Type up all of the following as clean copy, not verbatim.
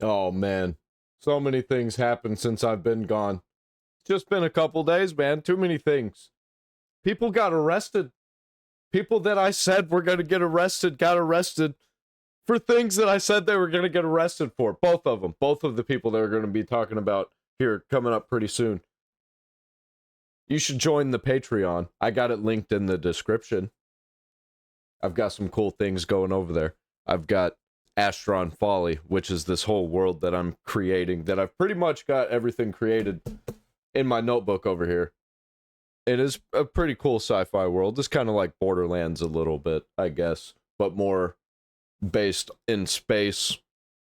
Oh, man. So many things happened since I've been gone. It's just been a couple days, man. Too many things. People got arrested. People that I said were going to get arrested got arrested for things that I said they were going to get arrested for. Both of them. Both of the people that are going to be talking about here coming up pretty soon. You should join the Patreon. I got it linked in the description. I've got some cool things going over there. I've got Astron Folly, which is this whole world that I'm creating, that I've pretty much got everything created in my notebook over here. It is a pretty cool sci-fi world. It's kind of like Borderlands a little bit, I guess, but more based in space,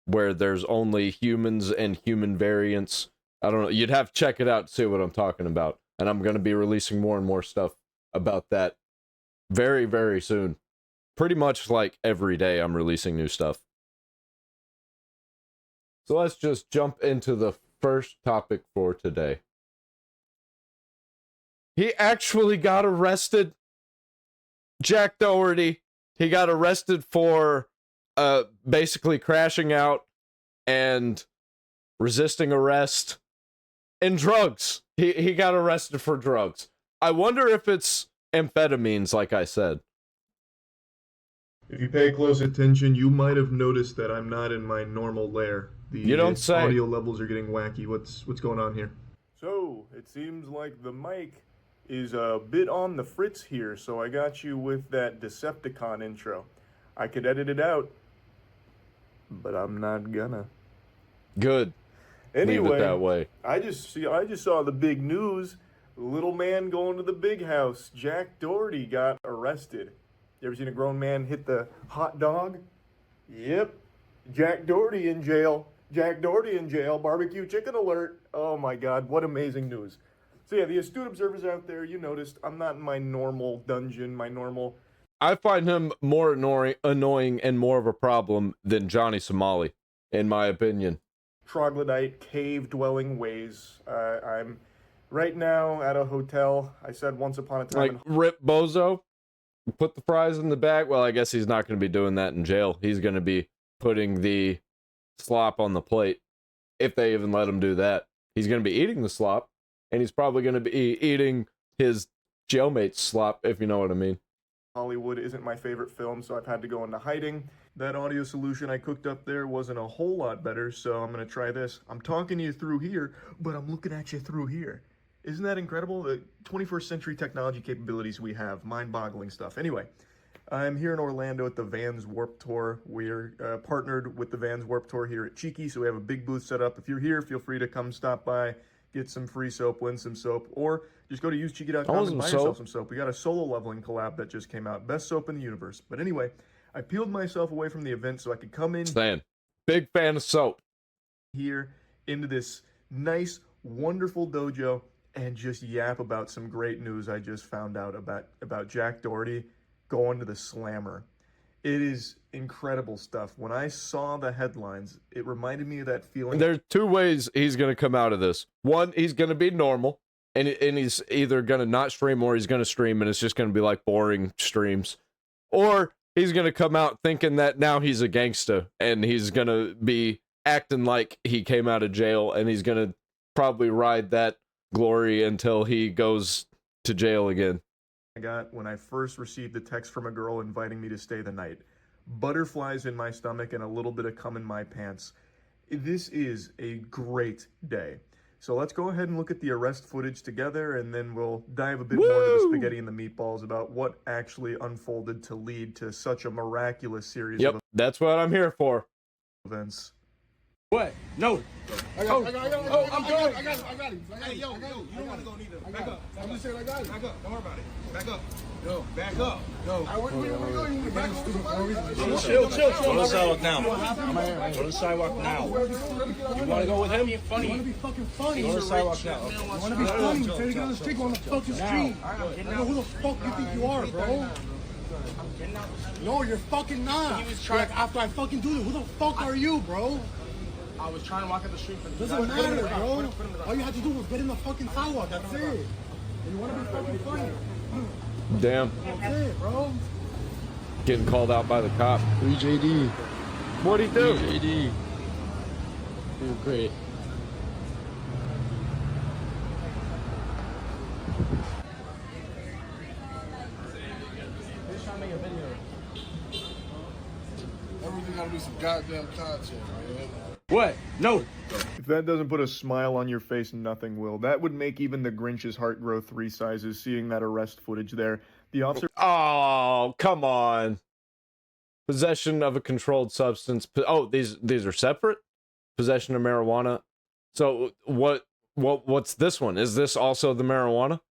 where there's only humans and human variants. I don't know. You'd have to check it out to see what I'm talking about. And I'm going to be releasing more and more stuff about that very, very soon. Pretty much like every day I'm releasing new stuff. So let's just jump into the first topic for today. He actually got arrested. Jack Doherty. He got arrested for basically crashing out and resisting arrest and drugs. He got arrested for drugs. I wonder if it's amphetamines, like I said. If you pay close attention, you might have noticed that I'm not in my normal lair. You don't say. Audio levels are getting wacky. What's going on here? So, it seems like the mic is a bit on the fritz here, so I got you with that Decepticon intro. I could edit it out, but I'm not gonna. Good. Anyway, leave it that way. I just saw the big news. Little man going to the big house. Jack Doherty got arrested. You ever seen a grown man hit the hot dog? Yep. Jack Doherty in jail. Jack Doherty in jail. Barbecue chicken alert. Oh my God, what amazing news. So yeah, the astute observers out there, you noticed I'm not in my normal dungeon, my normal... I find him more annoying and more of a problem than Johnny Somali, in my opinion. Troglodyte, cave-dwelling ways. I'm right now at a hotel. I said once upon a time... Like, Rip Bozo? Put the fries in the bag? Well, I guess he's not going to be doing that in jail. He's going to be putting the slop on the plate, if they even let him do that. He's going to be eating the slop, and he's probably going to be eating his jailmate's slop, if you know what I mean. Hollywood isn't my favorite film, so I've had to go into hiding. That audio solution I cooked up there wasn't a whole lot better, so I'm going to try this. I'm talking to you through here, but I'm looking at you through here. Isn't that incredible? The 21st century technology capabilities we have. Mind-boggling stuff. Anyway, I'm here in Orlando at the Vans Warped Tour. We're partnered with the Vans Warped Tour here at Cheeky, so we have a big booth set up. If you're here, feel free to come stop by, get some free soap, win some soap, or just go to usecheeky.com and buy yourself some soap. We got a solo leveling collab that just came out. Best soap in the universe. But anyway, I peeled myself away from the event so I could come in Big fan of soap. Here into this nice, wonderful dojo and just yap about some great news I just found out about Jack Doherty going to the Slammer. It is incredible stuff. When I saw the headlines, it reminded me of that feeling. There's two ways he's going to come out of this. One, he's going to be normal, and he's either going to not stream or he's going to stream, and it's just going to be like boring streams. Or he's going to come out thinking that now he's a gangster, and he's going to be acting like he came out of jail, and he's going to probably ride that glory until he goes to jail again. I got when I first received the text from a girl inviting me to stay the night. Butterflies in my stomach and a little bit of cum in my pants. This is a great day. So let's go ahead and look at the arrest footage together, and then we'll dive a bit more into the spaghetti and the meatballs about what actually unfolded to lead to such a miraculous series of that's what I'm here for. events. What? No. I got him. Hey, yo, you don't want to go neither. Back up. I'm just saying I got it. Back up. Don't worry about it. Back up. Yo, back up. Yo. Where you going? Chill. Go to the sidewalk now. Go to the sidewalk now. You want to go with him? You want to be fucking funny. Go to the sidewalk now. You want to be funny. You take it on the street, go on the fucking street. I know who the fuck you think you are, bro. No, you're fucking not. After I fucking do this, who the fuck are you, bro? I was trying to walk up the street for the doesn't matter, bro. All you had to do was get in the fucking sidewalk. That's it. And you want to be fucking funny. Damn. That's it, bro. Getting called out by the cop. Free JD. What'd he do? Free JD. We agree. He's trying to make a video. Everything gotta be some goddamn content, man. What? No. If that doesn't put a smile on your face, nothing will. That would make even the Grinch's heart grow 3 sizes, seeing that arrest footage there. The officer... Oh, come on. Possession of a controlled substance. Oh, these are separate? Possession of marijuana. So what's this one? Is this also the marijuana?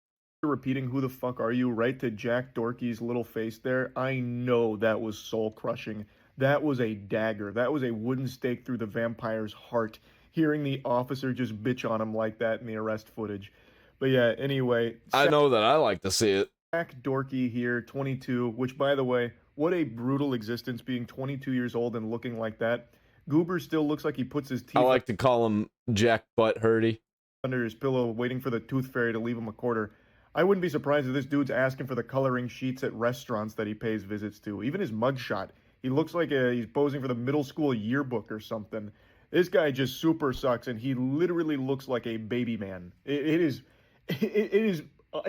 repeating "who the fuck are you" right to Jack Doherty's little face there, I know that was soul crushing. That was a dagger. That was a wooden stake through the vampire's heart, hearing the officer just bitch on him like that in the arrest footage. But yeah, anyway. I know that I like to see it. Jack Doherty here, 22, which, by the way, what a brutal existence being 22 years old and looking like that. Goober still looks like he puts his teeth... I like to call him Jack Butthurty. ...under his pillow waiting for the tooth fairy to leave him a quarter. I wouldn't be surprised if this dude's asking for the coloring sheets at restaurants that he pays visits to. Even his mugshot. He looks like he's posing for the middle school yearbook or something. This guy just super sucks, and he literally looks like a baby man. It's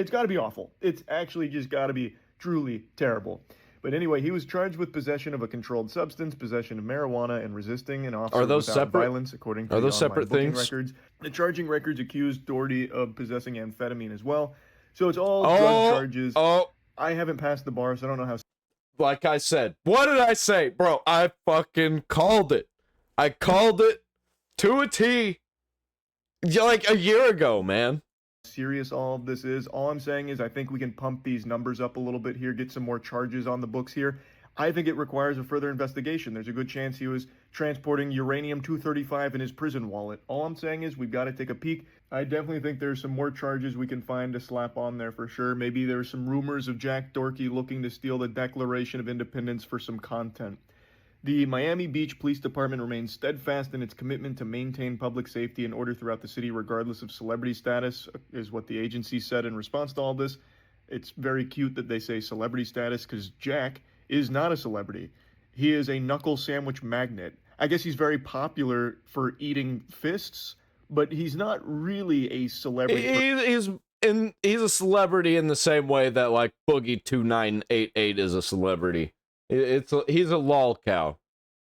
got to be awful. It's actually just got to be truly terrible. But anyway, he was charged with possession of a controlled substance, possession of marijuana, and resisting an officer without violence, according to the online booking records. The charging records accused Doherty of possessing amphetamine as well. So it's all drug charges. I haven't passed the bar, so I don't know how... Like I said, what did I say? Bro, I fucking called it. I called it to a T like a year ago, man. Serious all of this is. All I'm saying is I think we can pump these numbers up a little bit here, get some more charges on the books here. I think it requires a further investigation. There's a good chance he was transporting uranium-235 in his prison wallet. All I'm saying is we've got to take a peek. I definitely think there's some more charges we can find to slap on there for sure. Maybe there's some rumors of Jack Doherty looking to steal the Declaration of Independence for some content. The Miami Beach Police Department remains steadfast in its commitment to maintain public safety and order throughout the city regardless of celebrity status, is what the agency said in response to all this. It's very cute that they say celebrity status because Jack is not a celebrity. He is a knuckle sandwich magnate. I guess he's very popular for eating fists, but he's not really a celebrity. He's a celebrity in the same way that like Boogie2988 is a celebrity. He's a lol cow.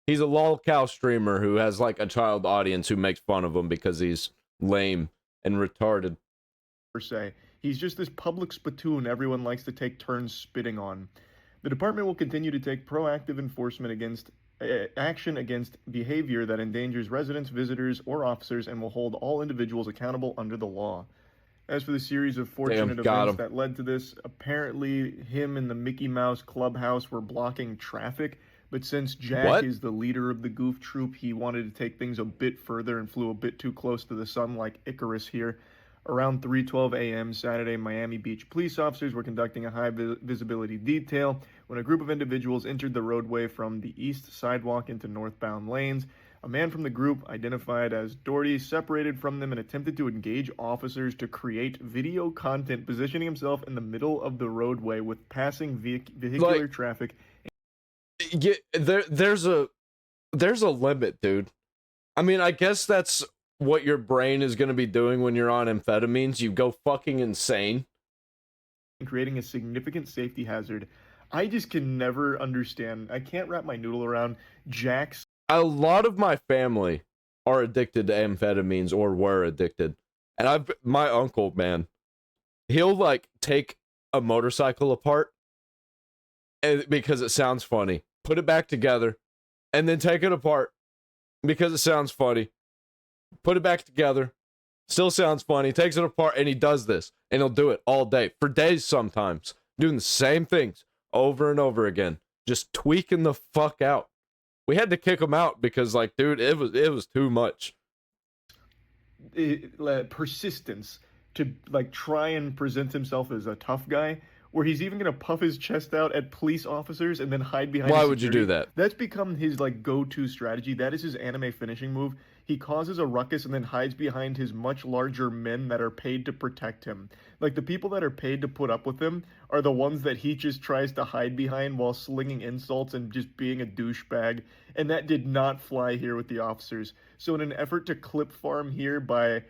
He's a lol cow streamer who has like a child audience who makes fun of him because he's lame and retarded. Per se. He's just this public spittoon everyone likes to take turns spitting on. The department will continue to take proactive enforcement against action against behavior that endangers residents, visitors, or officers, and will hold all individuals accountable under the law. As for the series of fortunate events that led to this, apparently him and the Mickey Mouse Clubhouse were blocking traffic, but since Jack is the leader of the goof troop, he wanted to take things a bit further and flew a bit too close to the sun like Icarus here. Around 3:12 a.m. Saturday, Miami Beach police officers were conducting a high-visibility detail when a group of individuals entered the roadway from the east sidewalk into northbound lanes. A man from the group, identified as Doherty, separated from them and attempted to engage officers to create video content, positioning himself in the middle of the roadway with passing vehicular traffic. Yeah, there's a limit, dude. I mean, I guess that's what your brain is going to be doing when you're on amphetamines. You go fucking insane. Creating a significant safety hazard. I just can never understand. I can't wrap my noodle around Jack's. A lot of my family are addicted to amphetamines or were addicted. And my uncle, man, he'll like take a motorcycle apart because it sounds funny, put it back together, and then take it apart because it sounds funny. Put it back together, still sounds funny, takes it apart, and he does this. And he'll do it all day, for days sometimes, doing the same things over and over again, just tweaking the fuck out. We had to kick him out because, like, dude, it was too much. Persistence to, like, try and present himself as a tough guy where he's even gonna puff his chest out at police officers and then hide behind. Why would you do that? That's become his like go-to strategy. That is his anime finishing move. He causes a ruckus and then hides behind his much larger men that are paid to protect him. Like the people that are paid to put up with him are the ones that he just tries to hide behind while slinging insults and just being a douchebag. And that did not fly here with the officers. So in an effort to clip farm here by,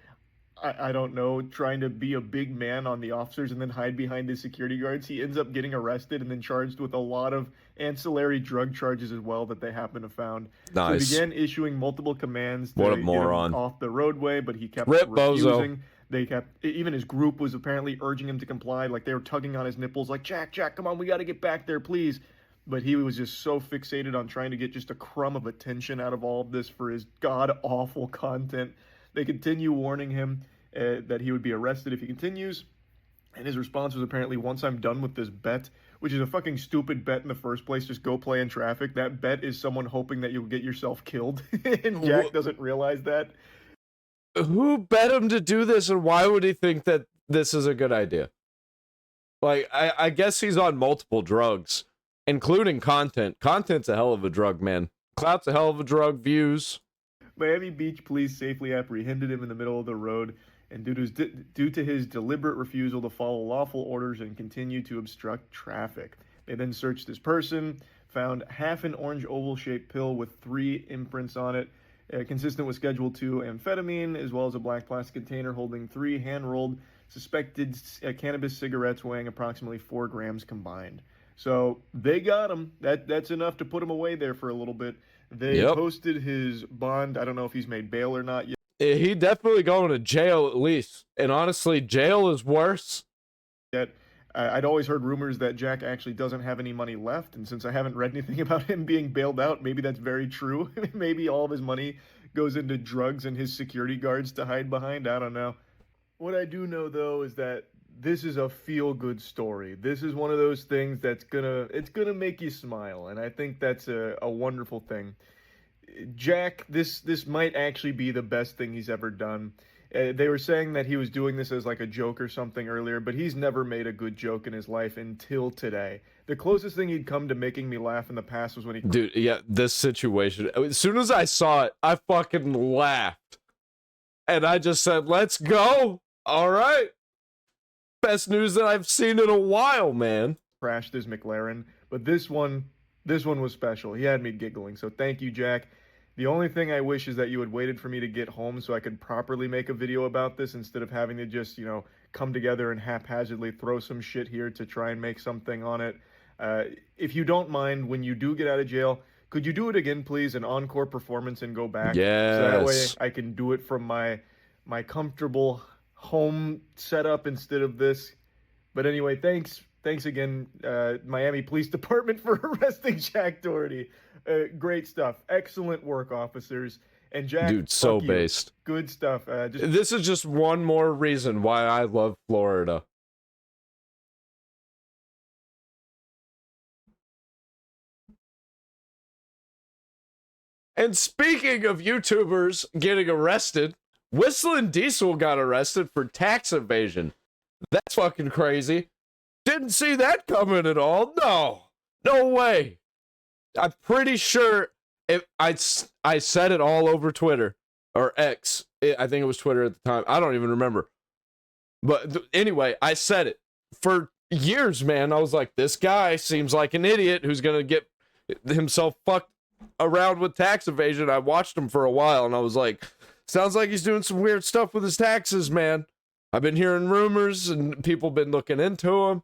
I don't know, trying to be a big man on the officers and then hide behind his security guards, he ends up getting arrested and then charged with a lot of ancillary drug charges as well that they happen to found. Nice. So he began issuing multiple commands to What a get him moron. off the roadway, but he kept Rip refusing. bozo. They kept, even his group was apparently urging him to comply, like they were tugging on his nipples, like, Jack, come on, we got to get back there, please. But he was just so fixated on trying to get just a crumb of attention out of all of this for his god-awful content. They continue warning him that he would be arrested if he continues. And his response was apparently, once I'm done with this bet, which is a fucking stupid bet in the first place, just go play in traffic. That bet is someone hoping that you'll get yourself killed. And Jack doesn't realize that. Who bet him to do this, and why would he think that this is a good idea? Like, I guess he's on multiple drugs, including content. Content's a hell of a drug, man. Clout's a hell of a drug. Views. Miami Beach police safely apprehended him in the middle of the road, and due to his deliberate refusal to follow lawful orders and continue to obstruct traffic. They then searched his person, found half an orange oval-shaped pill with 3 imprints on it, consistent with Schedule 2 amphetamine, as well as a black plastic container holding 3 hand-rolled suspected cannabis cigarettes weighing approximately 4 grams combined. So they got him. That's enough to put him away there for a little bit. They posted his bond. I don't know if he's made bail or not yet. He definitely going to jail at least. And honestly, jail is worse. I'd always heard rumors that Jack actually doesn't have any money left, and since I haven't read anything about him being bailed out, maybe that's very true. Maybe all of his money goes into drugs and his security guards to hide behind. I don't know. What I do know, though, is that this is a feel-good story. This is one of those things that's gonna make you smile, and I think that's a wonderful thing. Jack, this might actually be the best thing he's ever done. They were saying that he was doing this as like a joke or something earlier, but he's never made a good joke in his life until today. The closest thing he'd come to making me laugh in the past was when he... Dude, yeah, this situation, as soon as I saw it, I fucking laughed. And I just said, let's go. All right. Best news that I've seen in a while, man. Crashed his McLaren, but this one was special. He had me giggling, so thank you, Jack. The only thing I wish is that you had waited for me to get home so I could properly make a video about this instead of having to just, come together and haphazardly throw some shit here to try and make something on it. If you don't mind, when you do get out of jail, could you do it again, please? An encore performance and go back? Yes. So that way I can do it from my comfortable home setup instead of this. But anyway, thanks again, Miami Police Department, for arresting Jack Doherty. Great stuff. Excellent work, officers. And Jack, dude, so you. based. Good stuff. This is just one more reason why I love Florida. And speaking of YouTubers getting arrested, Whistlindiesel got arrested for tax evasion. That's fucking crazy. Didn't see that coming at all. No way. I'm pretty sure I said it all over Twitter or X. I think it was Twitter at the time. I don't even remember. But anyway, I said it for years, man. I was like, this guy seems like an idiot who's going to get himself fucked around with tax evasion. I watched him for a while and I was like, sounds like he's doing some weird stuff with his taxes, man. I've been hearing rumors and people been looking into him.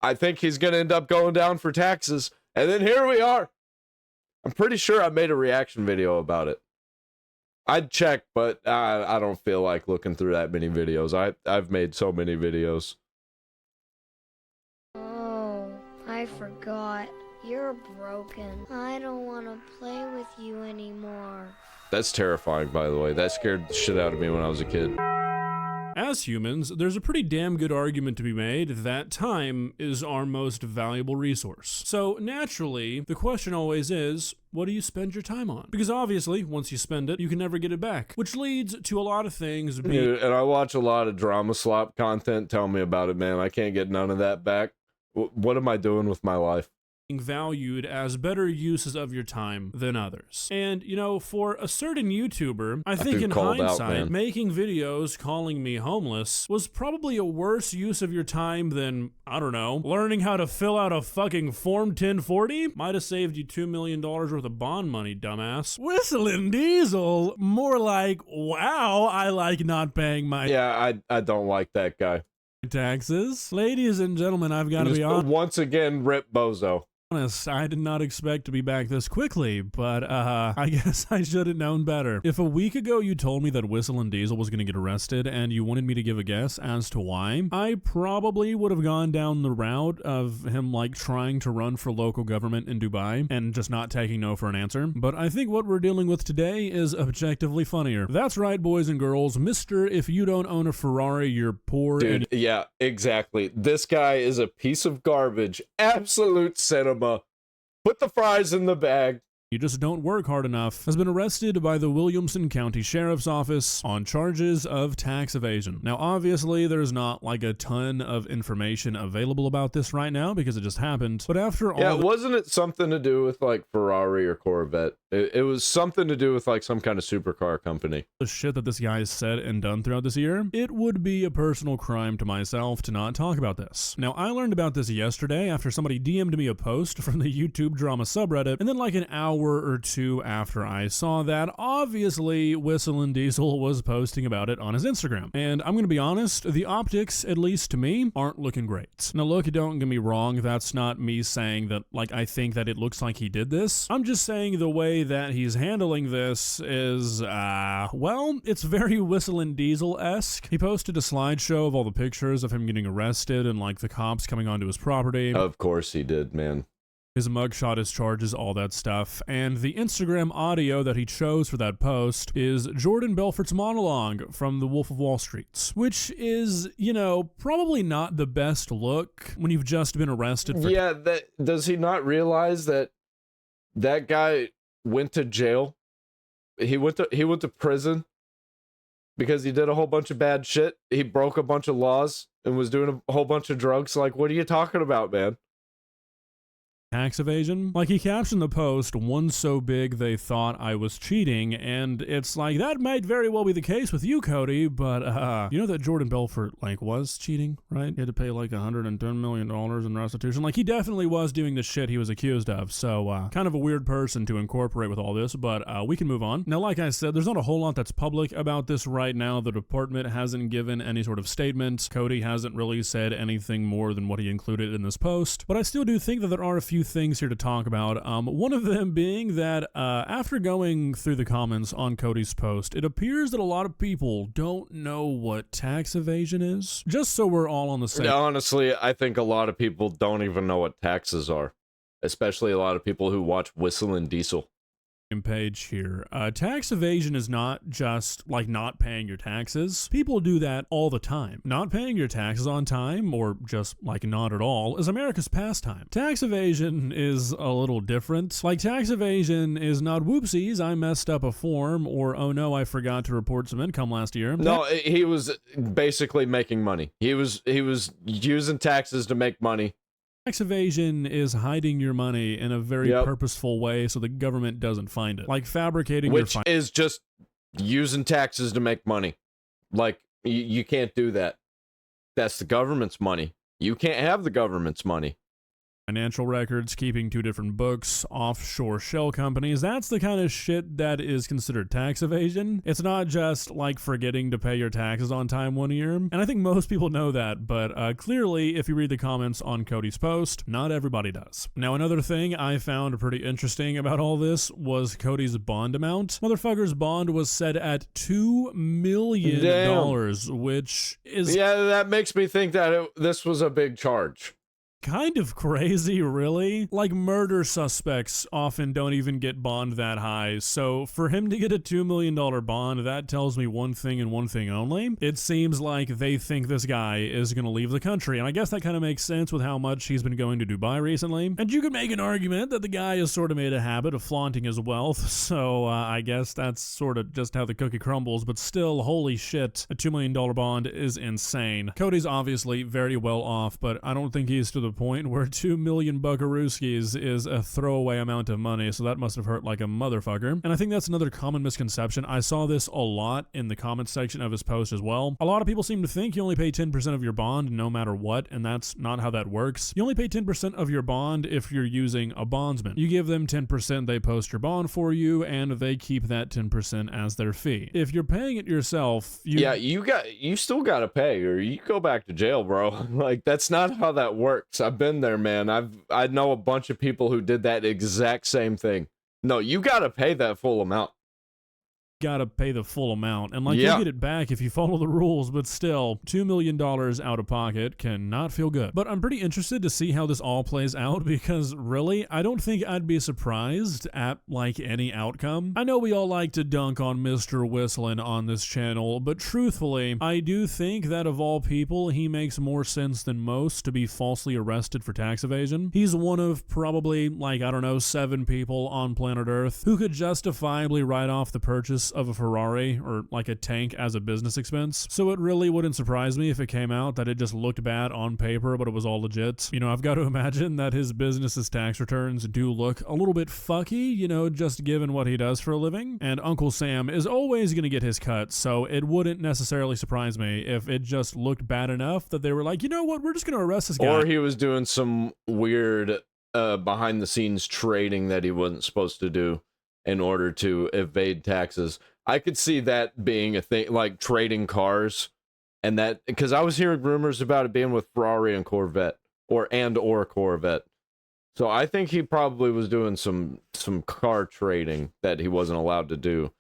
I think he's going to end up going down for taxes. And then here we are. I'm pretty sure I made a reaction video about it. I'd check, but I don't feel like looking through that many videos. I've made so many videos. Oh, I forgot. You're broken. I don't want to play with you anymore. That's terrifying, by the way. That scared the shit out of me when I was a kid. As humans, there's a pretty damn good argument to be made that time is our most valuable resource. So naturally, the question always is, what do you spend your time on? Because obviously, once you spend it, you can never get it back, which leads to a lot of things. Dude, and I watch a lot of drama slop content. Tell me about it, man. I can't get none of that back. What am I doing with my life? Valued as better uses of your time than others. And, you know, for a certain YouTuber, I think feel in called out, hindsight, man. making videos calling me homeless was probably a worse use of your time than, I don't know, learning how to fill out a fucking Form 1040? Might have saved you $2 million worth of bond money, dumbass. Whistlindiesel, more like, wow, I like not paying my Yeah, I don't like that guy. taxes. Ladies and gentlemen, I've got to Just be honest. once again, rip Bozo. I did not expect to be back this quickly, but I guess I should have known better. If a week ago you told me that Whistlindiesel was going to get arrested and you wanted me to give a guess as to why, I probably would have gone down the route of him like trying to run for local government in Dubai and just not taking no for an answer. But I think what we're dealing with today is objectively funnier. That's right, boys and girls. Mister, if you don't own a Ferrari, you're poor. Dude, yeah, exactly. This guy is a piece of garbage. Absolute cinema. Put the fries in the bag. You just don't work hard enough, has been arrested by the Williamson County Sheriff's Office on charges of tax evasion. Now, obviously, there's not like a ton of information available about this right now because it just happened. But after all, Wasn't it something to do with like Ferrari or Corvette? It was something to do with like some kind of supercar company. the shit that this guy has said and done throughout this year, it would be a personal crime to myself to not talk about this. Now, I learned about this yesterday after somebody DM'd me a post from the YouTube drama subreddit, and then like an hour or two after I saw that, obviously Whistlindiesel was posting about it on his Instagram. And I'm gonna be honest, the optics, at least to me, aren't looking great. Now look, don't get me wrong, that's not me saying that like I think that it looks like he did this. I'm just saying the way that he's handling this is, well, it's very Whistlindiesel-esque. He posted a slideshow of all the pictures of him getting arrested and like the cops coming onto his property. Of course he did, man. His mugshot, his charges, all that stuff. And the Instagram audio that he chose for that post is Jordan Belfort's monologue from The Wolf of Wall Street, which is, you know, probably not the best look when you've just been arrested for... Yeah, does he not realize that that guy went to jail? He went to prison because he did a whole bunch of bad shit. He broke a bunch of laws and was doing a whole bunch of drugs. Like, what are you talking about, man? Tax evasion. Like, he captioned the post, "One so big they thought I was cheating," and it's like, that might very well be the case with you, Cody, but you know that Jordan Belfort like was cheating, right? He had to pay like $110 million in restitution. Like, he definitely was doing the shit he was accused of, so kind of a weird person to incorporate with all this, but we can move on. Now, like I said, there's not a whole lot that's public about this right now. The department hasn't given any sort of statement. Cody hasn't really said anything more than what he included in this post, but I still do think that there are a few things here to talk about. One of them being that after going through the comments on Cody's post, it appears that a lot of people don't know what tax evasion is. Just so we're all on the same... Honestly, I think a lot of people don't even know what taxes are, especially a lot of people who watch Whistlindiesel. Page here. Tax evasion is not just like not paying your taxes. People do that all the time. Not paying your taxes on time, or just like not at all, is America's pastime. Tax evasion is a little different. Like, tax evasion is not whoopsies, I messed up a form, or oh no, I forgot to report some income last year. No, he was basically making money. He was using taxes to make money. Tax evasion is hiding your money in a very purposeful way so the government doesn't find it. Like fabricating Which is just using taxes to make money. Like, you can't do that. That's the government's money. You can't have the government's money. Financial records, keeping two different books, offshore shell companies. That's the kind of shit that is considered tax evasion. It's not just like forgetting to pay your taxes on time one year. And I think most people know that, but clearly, if you read the comments on Cody's post, not everybody does. Now, another thing I found pretty interesting about all this was Cody's bond amount. Motherfucker's bond was set at $2 million, which is... Yeah, that makes me think that this was a big charge. Kind of crazy, really. Like, murder suspects often don't even get bond that high, so for him to get a $2 million bond, that tells me one thing and one thing only. It seems like they think this guy is gonna leave the country, and I guess that kind of makes sense with how much he's been going to Dubai recently. And you could make an argument that the guy has sort of made a habit of flaunting his wealth, so I guess that's sort of just how the cookie crumbles, but still, holy shit, a $2 million bond is insane. Cody's obviously very well off, but I don't think he's to the the point where 2 million buckarooskies is a throwaway amount of money, so that must have hurt like a motherfucker. And I think that's another common misconception. I saw this a lot in the comments section of his post as well. A lot of people seem to think you only pay 10% of your bond no matter what, and that's not how that works. You only pay 10% of your bond if you're using a bondsman. You give them 10%, they post your bond for you, and they keep that 10% as their fee. If you're paying it yourself, you still gotta pay, or you go back to jail, bro. Like, that's not how that works. I've been there, man. I know a bunch of people who did that exact same thing. No, you gotta pay that full amount. Gotta pay the full amount, and you'll get it back if you follow the rules, but still, $2 million out of pocket cannot feel good. But I'm pretty interested to see how this all plays out, because really, I don't think I'd be surprised at any outcome. I know we all like to dunk on Mr. Whistling on this channel, but truthfully, I do think that of all people, he makes more sense than most to be falsely arrested for tax evasion. He's one of probably, 7 people on planet Earth who could justifiably write off the purchase of a Ferrari or a tank as a business expense. So it really wouldn't surprise me if it came out that it just looked bad on paper, but it was all legit. I've got to imagine that his business's tax returns do look a little bit fucky, just given what he does for a living. And Uncle Sam is always going to get his cut, so it wouldn't necessarily surprise me if it just looked bad enough that they were like, you know what, we're just going to arrest this guy. Or he was doing some weird behind the scenes trading that he wasn't supposed to do in order to evade taxes. I could see that being a thing, like trading cars, and that, because I was hearing rumors about it being with Ferrari and Corvette, or Corvette. So I think he probably was doing some car trading that he wasn't allowed to do.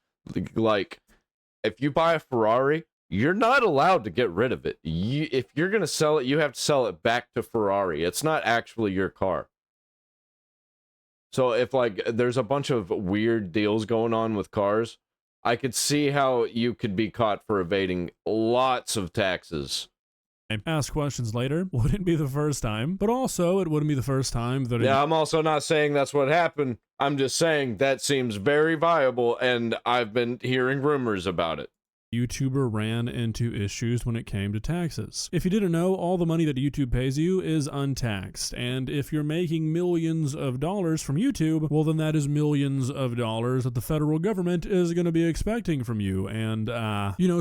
Like, if you buy a Ferrari, you're not allowed to get rid of it. If you're gonna sell it, you have to sell it back to Ferrari. It's not actually your car. So if there's a bunch of weird deals going on with cars, I could see how you could be caught for evading lots of taxes. Ask questions later wouldn't be the first time, but also it wouldn't be the first time that I'm also not saying that's what happened. I'm just saying that seems very viable, and I've been hearing rumors about it. YouTuber ran into issues when it came to taxes. If you didn't know, all the money that YouTube pays you is untaxed, and if you're making millions of dollars from YouTube, well then that is millions of dollars that the federal government is going to be expecting from you, and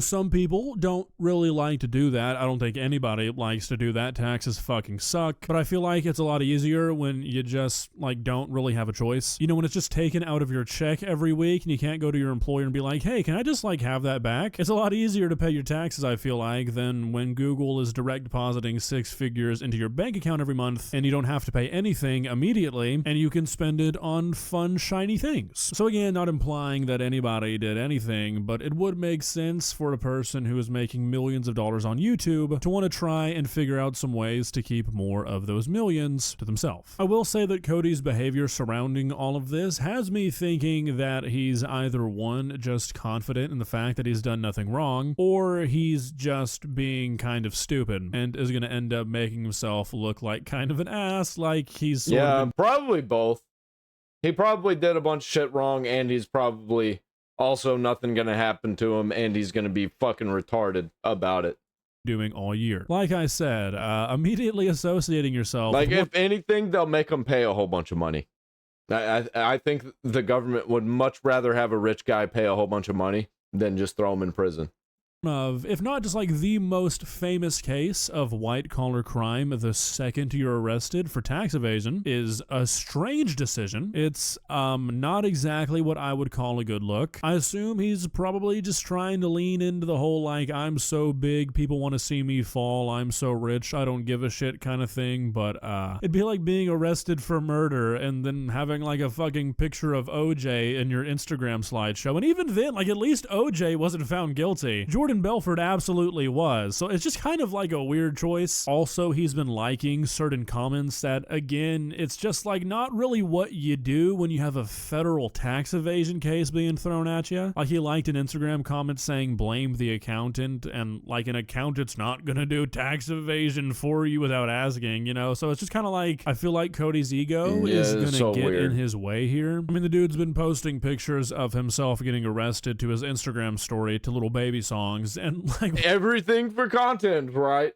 some people don't really like to do that. I don't think anybody likes to do that. Taxes fucking suck, but I feel like it's a lot easier when you just don't really have a choice. When it's just taken out of your check every week and you can't go to your employer and be like, hey, can I just have that back? It's a lot easier to pay your taxes, I feel like, than when Google is direct depositing 6 figures into your bank account every month and you don't have to pay anything immediately and you can spend it on fun, shiny things. So again, not implying that anybody did anything, but it would make sense for a person who is making millions of dollars on YouTube to want to try and figure out some ways to keep more of those millions to themselves. I will say that Cody's behavior surrounding all of this has me thinking that he's either one, just confident in the fact that he's done nothing wrong, or he's just being kind of stupid and is going to end up making himself look like kind of an ass, like he's probably both. He probably did a bunch of shit wrong, and he's probably also nothing going to happen to him, and he's going to be fucking retarded about it. Doing all year. Like I said, immediately associating yourself. If anything, they'll make him pay a whole bunch of money. I think the government would much rather have a rich guy pay a whole bunch of money than just throw him in prison. Of, if not just the most famous case of white-collar crime the second you're arrested for tax evasion, is a strange decision. It's not exactly what I would call a good look. I assume he's probably just trying to lean into the whole I'm so big, people want to see me fall, I'm so rich, I don't give a shit kind of thing, but it'd be like being arrested for murder and then having a fucking picture of OJ in your Instagram slideshow, and even then, at least OJ wasn't found guilty. Jordan Belfort absolutely was, so it's just kind of a weird choice. Also, he's been liking certain comments that, again, it's just not really what you do when you have a federal tax evasion case being thrown at you. He liked an Instagram comment saying blame the accountant, and an accountant's not gonna do tax evasion for you without asking, so it's just kind of I feel like Cody's ego is gonna get in his way here. I mean, the dude's been posting pictures of himself getting arrested to his Instagram story to Little Baby songs, and everything for content, right?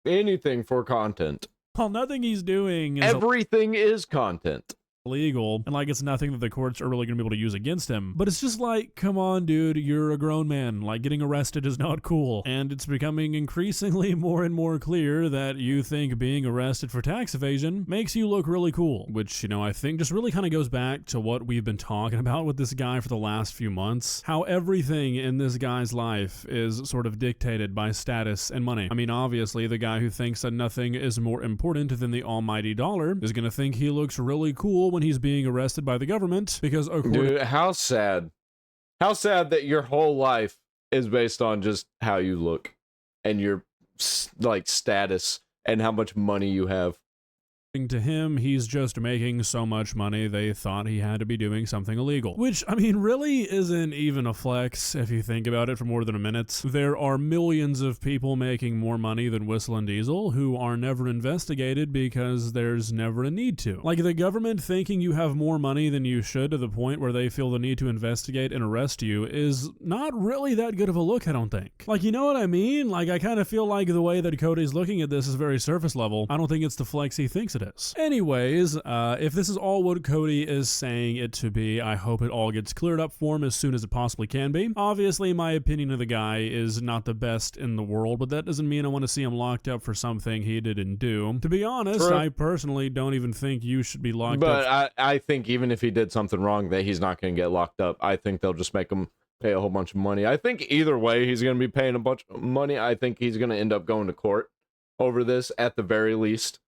Anything for content. Well, nothing he's doing is Everything is content. illegal, and like it's nothing that the courts are really going to be able to use against him. But it's just like, come on, dude, you're a grown man. Like, getting arrested is not cool. And it's becoming increasingly more and more clear that you think being arrested for tax evasion makes you look really cool, which, you know, I think just really kind of goes back to what we've been talking about with this guy for the last few months. How everything in this guy's life is sort of dictated by status and money. I mean, obviously, the guy who thinks that nothing is more important than the almighty dollar is going to think he looks really cool when he's being arrested by the government, because Dude, how sad. How sad that your whole life is based on just how you look and your like status and how much money you have. to him, he's just making so much money they thought he had to be doing something illegal. Which, I mean, really isn't even a flex if you think about it for more than a minute. There are millions of people making more money than Whistlindiesel who are never investigated because there's never a need to. Like, the government thinking you have more money than you should to the point where they feel the need to investigate and arrest you is not really that good of a look, I don't think. Like, you know what I mean? Like, I kind of feel like the way that Cody's looking at this is very surface level. I don't think it's the flex he thinks it is. Anyways, if this is all what Cody is saying it to be, I hope it all gets cleared up for him as soon as it possibly can be. Obviously, my opinion of the guy is not the best in the world, but that doesn't mean I want to see him locked up for something he didn't do. To be honest, I personally don't even think you should be locked up. But I think even if he did something wrong, that he's not going to get locked up. I think they'll just make him pay a whole bunch of money. I think either way, he's going to be paying a bunch of money. I think he's going to end up going to court over this at the very least.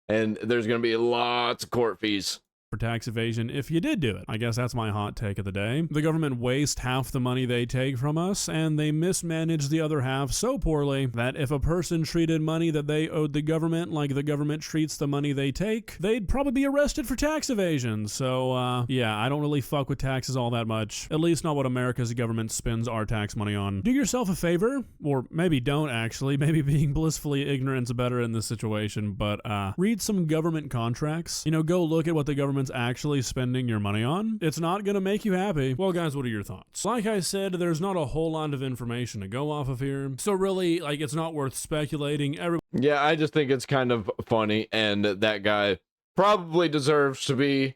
And there's going to be lots of court fees for tax evasion if you did do it. I guess that's my hot take of the day. The government wastes half the money they take from us, and they mismanage the other half so poorly that if a person treated money that they owed the government like the government treats the money they take, they'd probably be arrested for tax evasion. So, yeah, I don't really fuck with taxes all that much. At least not what America's government spends our tax money on. Do yourself a favor, or maybe don't actually. Maybe being blissfully ignorant is better in this situation, but read some government contracts. You know, go look at what the government's actually spending your money on. It's not gonna make you happy. Well, guys, what are your thoughts? Like I said, there's not a whole lot of information to go off of here, so really, like, it's not worth speculating. Yeah, I just think it's kind of funny, and that guy probably deserves to be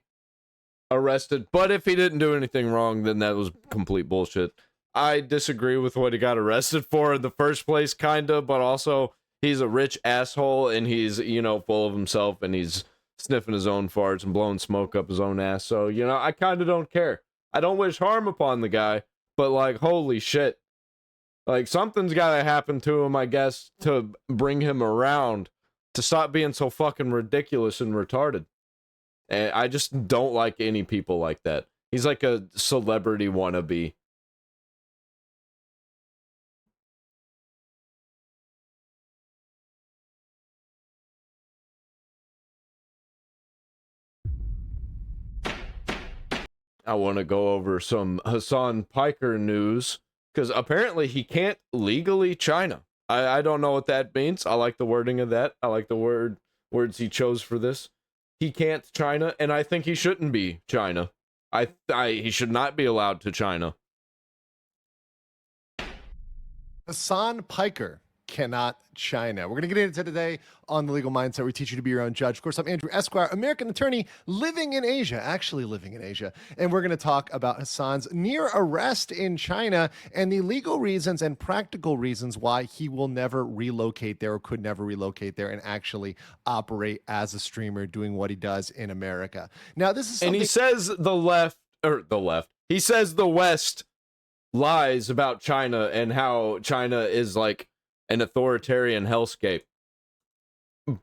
arrested, but if he didn't do anything wrong, then that was complete bullshit. I disagree with what he got arrested for in the first place, kinda, but also he's a rich asshole, and he's, you know, full of himself, and he's sniffing his own farts and blowing smoke up his own ass. So, you know, I kind of don't care. I don't wish harm upon the guy, but like, holy shit. Like, something's got to happen to him, I guess, to bring him around, to stop being so fucking ridiculous and retarded. And I just don't like any people like that. He's like a celebrity wannabe. I want to go over some Hasan Piker news, because apparently he can't legally China. I don't know what that means. I like the wording of that. I like the words he chose for this. He can't China, and I think he shouldn't be China. He should not be allowed to China. Hasan Piker cannot China. We're going to get into today on The Legal Mindset. We teach you to be your own judge. Of course, I'm Andrew Esquire, American attorney living in Asia, actually living in Asia. And we're going to talk about Hasan's near arrest in China and the legal reasons and practical reasons why he will never relocate there or could never relocate there and actually operate as a streamer doing what he does in America. Now, this is something... And he says he says the West lies about China and how China is like an authoritarian hellscape.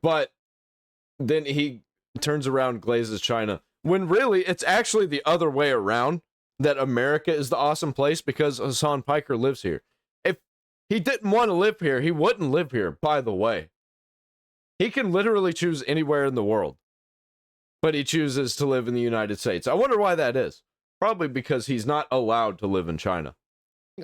But then he turns around, glazes China, when really it's actually the other way around, that America is the awesome place because Hasan Piker lives here. If he didn't want to live here, he wouldn't live here, by the way. He can literally choose anywhere in the world, but he chooses to live in the United States. I wonder why that is. Probably because he's not allowed to live in China.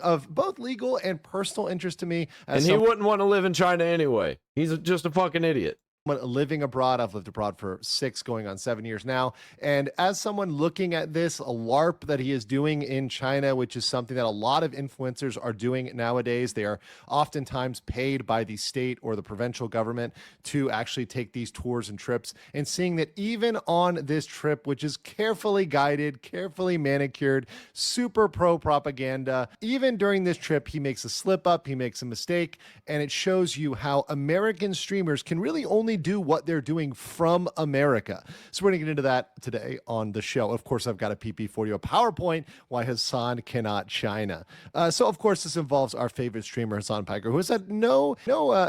Of both legal and personal interest to me. And he wouldn't want to live in China anyway. He's just a fucking idiot. living abroad. I've lived abroad for 6 going on 7 years now. And as someone looking at this, a LARP that he is doing in China, which is something that a lot of influencers are doing nowadays, they are oftentimes paid by the state or the provincial government to actually take these tours and trips. And seeing that even on this trip, which is carefully guided, carefully manicured, super pro propaganda, even during this trip, he makes a slip up, he makes a mistake, and it shows you how American streamers can really only do what they're doing from America. So we're going to get into that today on the show. Of course, I've got a PP for you, a PowerPoint, why Hasan cannot China. So of course, this involves our favorite streamer, Hasan Piker, who has had no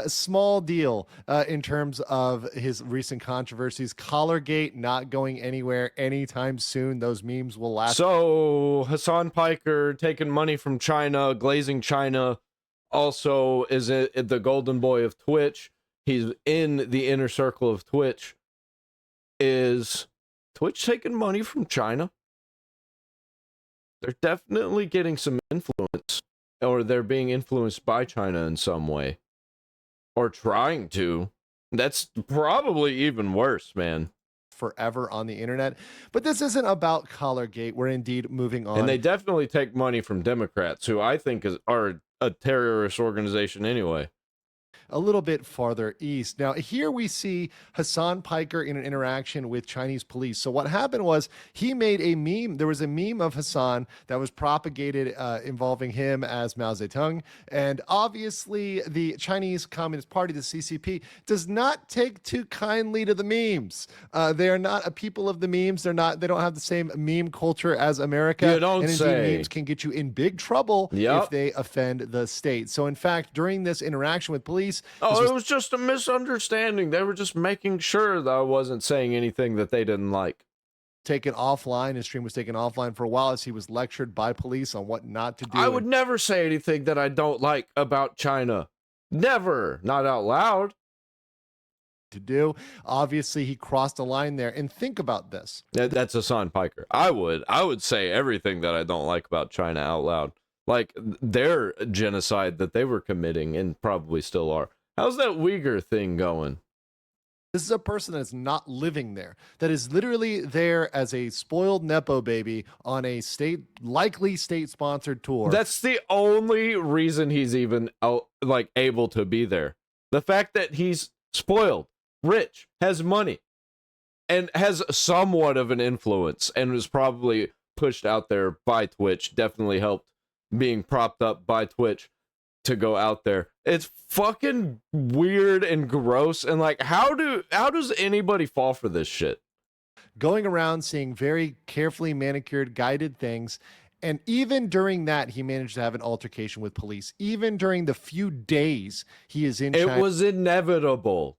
small deal in terms of his recent controversies. Collargate not going anywhere anytime soon. Those memes will last. So Hasan Piker taking money from China, glazing China, also is the golden boy of Twitch. He's in the inner circle of Twitch. Is Twitch taking money from China? They're definitely getting some influence, or they're being influenced by China in some way, or trying to. That's probably even worse, man. Forever on the internet. But this isn't about Collargate. We're indeed moving on. And they definitely take money from Democrats, who I think are a terrorist organization anyway. A little bit farther east. Now, here we see Hasan Piker in an interaction with Chinese police. So what happened was he made a meme. There was a meme of Hasan that was propagated involving him as Mao Zedong. And obviously, the Chinese Communist Party, the CCP, does not take too kindly to the memes. They are not a people of the memes. They don't have the same meme culture as America. You don't and say. indeed, memes can get you in big trouble if they offend the state. So in fact, during this interaction with police, it was just a misunderstanding. They were just making sure that I wasn't saying anything that they didn't like. Taken offline. His stream was taken offline for a while as he was lectured by police on what not to do. I would never say anything that I don't like about China. Never. Not out loud. To do. Obviously, he crossed a line there. And think about this. That's Hasan Piker. I would say everything that I don't like about China out loud. Like their genocide that they were committing and probably still are. How's that Uyghur thing going? This is a person that is not living there, that is literally there as a spoiled Nepo baby on a likely state-sponsored tour. That's the only reason he's even able to be there. The fact that he's spoiled, rich, has money, and has somewhat of an influence, and was probably pushed out there by Twitch, definitely helped being propped up by Twitch to go out there. It's fucking weird and gross. And like, how does anybody fall for this shit? Going around seeing very carefully manicured, guided things. And even during that, he managed to have an altercation with police. Even during the few days he is in China. It was inevitable.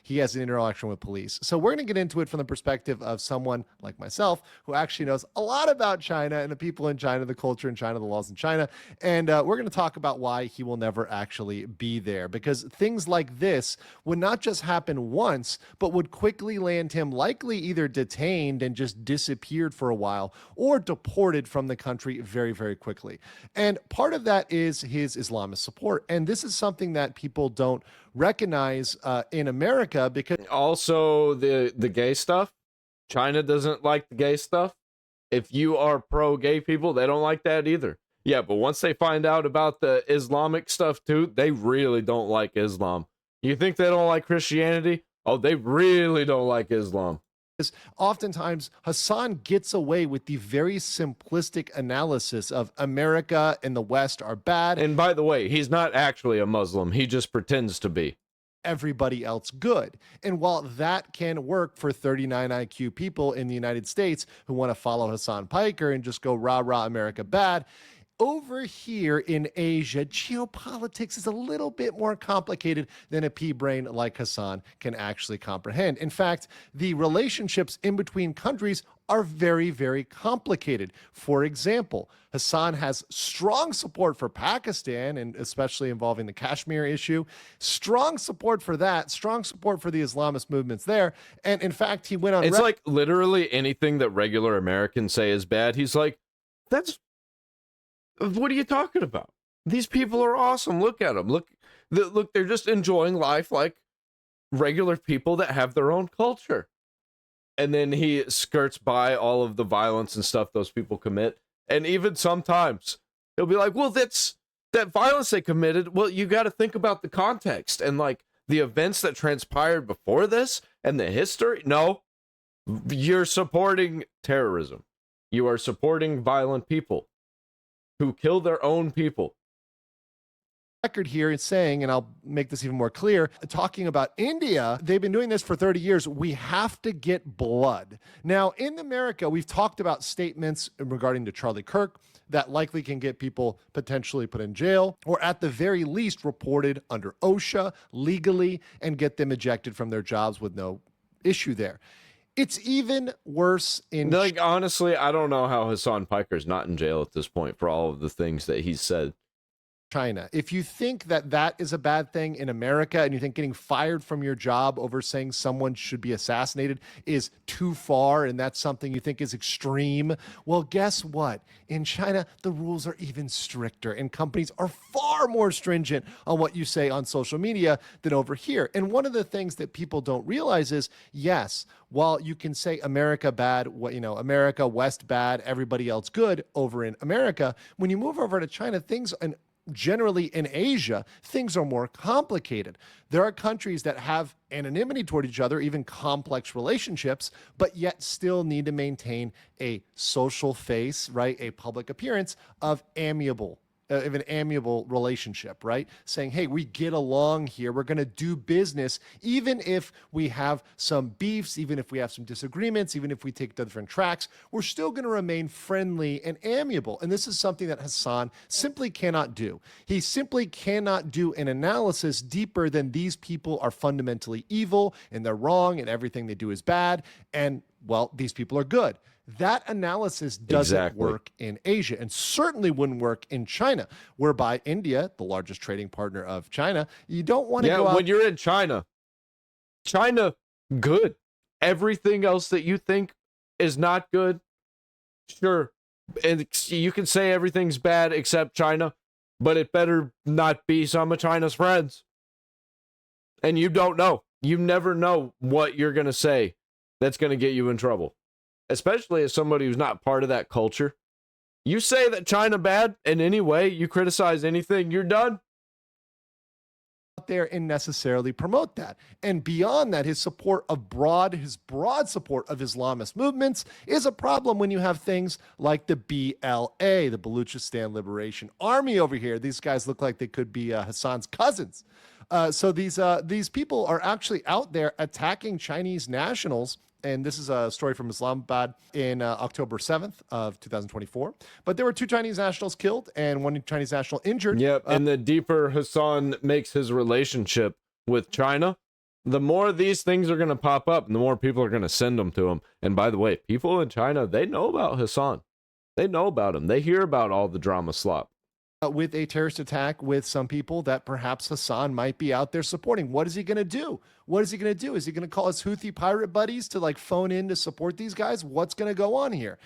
He has an interaction with police. So we're going to get into it from the perspective of someone like myself who actually knows a lot about China and the people in China, the culture in China, the laws in China. And we're going to talk about why he will never actually be there, because things like this would not just happen once, but would quickly land him likely either detained and just disappeared for a while, or deported from the country very, very quickly. And part of that is his Islamist support. And this is something that people don't recognize in America, because also the gay stuff. China doesn't like the gay stuff. If you are pro gay people, they don't like that either. Yeah, but once they find out about the Islamic stuff too, they really don't like Islam. You think they don't like Christianity? Oh, they really don't like Islam. Oftentimes Hasan gets away with the very simplistic analysis of America and the West are bad. And by the way, he's not actually a Muslim. He just pretends to be. Everybody else good. And while that can work for 39 IQ people in the United States who want to follow Hasan Piker and just go rah, rah, America bad, over here in Asia, geopolitics is a little bit more complicated than a pea-brain like Hasan can actually comprehend. In fact, the relationships in between countries are very, very complicated. For example, Hasan has strong support for Pakistan, and especially involving the Kashmir issue, strong support for that, strong support for the Islamist movements there. And in fact, he went on... It's like literally anything that regular Americans say is bad. He's like, what are you talking about? These people are awesome. Look at them. Look, they're just enjoying life like regular people that have their own culture. And then he skirts by all of the violence and stuff those people commit. And even sometimes he'll be like, well, that's that violence they committed. Well, you got to think about the context and like the events that transpired before this and the history. No, you're supporting terrorism. You are supporting violent people who kill their own people. Record here is saying, and I'll make this even more clear, talking about India, they've been doing this for 30 years. We have to get blood. Now, in America, we've talked about statements regarding to Charlie Kirk that likely can get people potentially put in jail, or at the very least reported under OSHA legally and get them ejected from their jobs with no issue there. It's even worse in... Like, honestly, I don't know how Hasan Piker's not in jail at this point for all of the things that he's said. China. If you think that that is a bad thing in America and you think getting fired from your job over saying someone should be assassinated is too far and that's something you think is extreme, well, guess what? In China, the rules are even stricter and companies are far more stringent on what you say on social media than over here. And one of the things that people don't realize is, yes, while you can say America bad, America West bad, everybody else good over in America, when you move over to China, generally in Asia, things are more complicated. There are countries that have anonymity toward each other, even complex relationships, but yet still need to maintain a social face, right? A public appearance of an amiable relationship, right? Saying, hey, we get along here. We're going to do business, even if we have some beefs, even if we have some disagreements, even if we take different tracks, we're still going to remain friendly and amiable. And this is something that Hasan simply cannot do. He simply cannot do an analysis deeper than these people are fundamentally evil and they're wrong and everything they do is bad. And, well, these people are good. That analysis doesn't work in Asia and certainly wouldn't work in China, whereby India, the largest trading partner of China, you don't want to go out... when you're in China, good. Everything else that you think is not good, sure. And you can say everything's bad except China, but it better not be some of China's friends. And you don't know. You never know what you're going to say that's going to get you in trouble. Especially as somebody who's not part of that culture. You say that China bad in any way, you criticize anything, you're done. There and necessarily promote that. And beyond that, his broad support of Islamist movements is a problem when you have things like the BLA, the Baluchistan Liberation Army over here. These guys look like they could be Hasan's cousins. So these people are actually out there attacking Chinese nationals. And this is a story from Islamabad in October 7th of 2024. But there were 2 Chinese nationals killed and 1 Chinese national injured. Yep, and the deeper Hasan makes his relationship with China, the more these things are going to pop up and the more people are going to send them to him. And by the way, people in China, they know about Hasan. They know about him. They hear about all the drama slop. With a terrorist attack with some people that perhaps Hasan might be out there supporting. What is he going to do? What is he going to do? Is he going to call his Houthi pirate buddies to phone in to support these guys? What's going to go on here?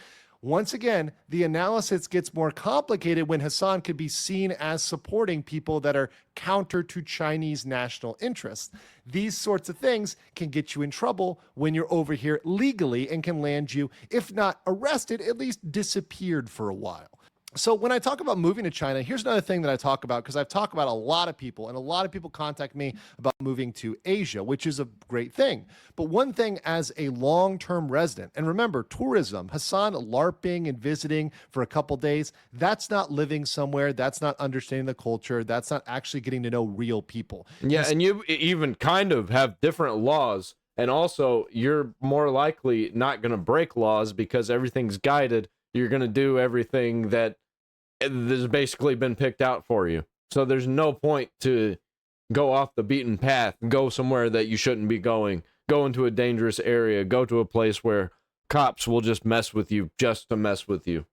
Once again, the analysis gets more complicated when Hasan could be seen as supporting people that are counter to Chinese national interests. These sorts of things can get you in trouble when you're over here legally and can land you, if not arrested, at least disappeared for a while. So when I talk about moving to China, here's another thing that I talk about, because I've talked about a lot of people, and a lot of people contact me about moving to Asia, which is a great thing. But one thing as a long-term resident, and remember, tourism, Hasan LARPing and visiting for a couple days, that's not living somewhere, that's not understanding the culture, that's not actually getting to know real people. Yeah, and you even kind of have different laws, and also you're more likely not going to break laws because everything's guided. You're going to do everything that has basically been picked out for you. So there's no point to go off the beaten path, go somewhere that you shouldn't be going, go into a dangerous area, go to a place where cops will just mess with you just to mess with you.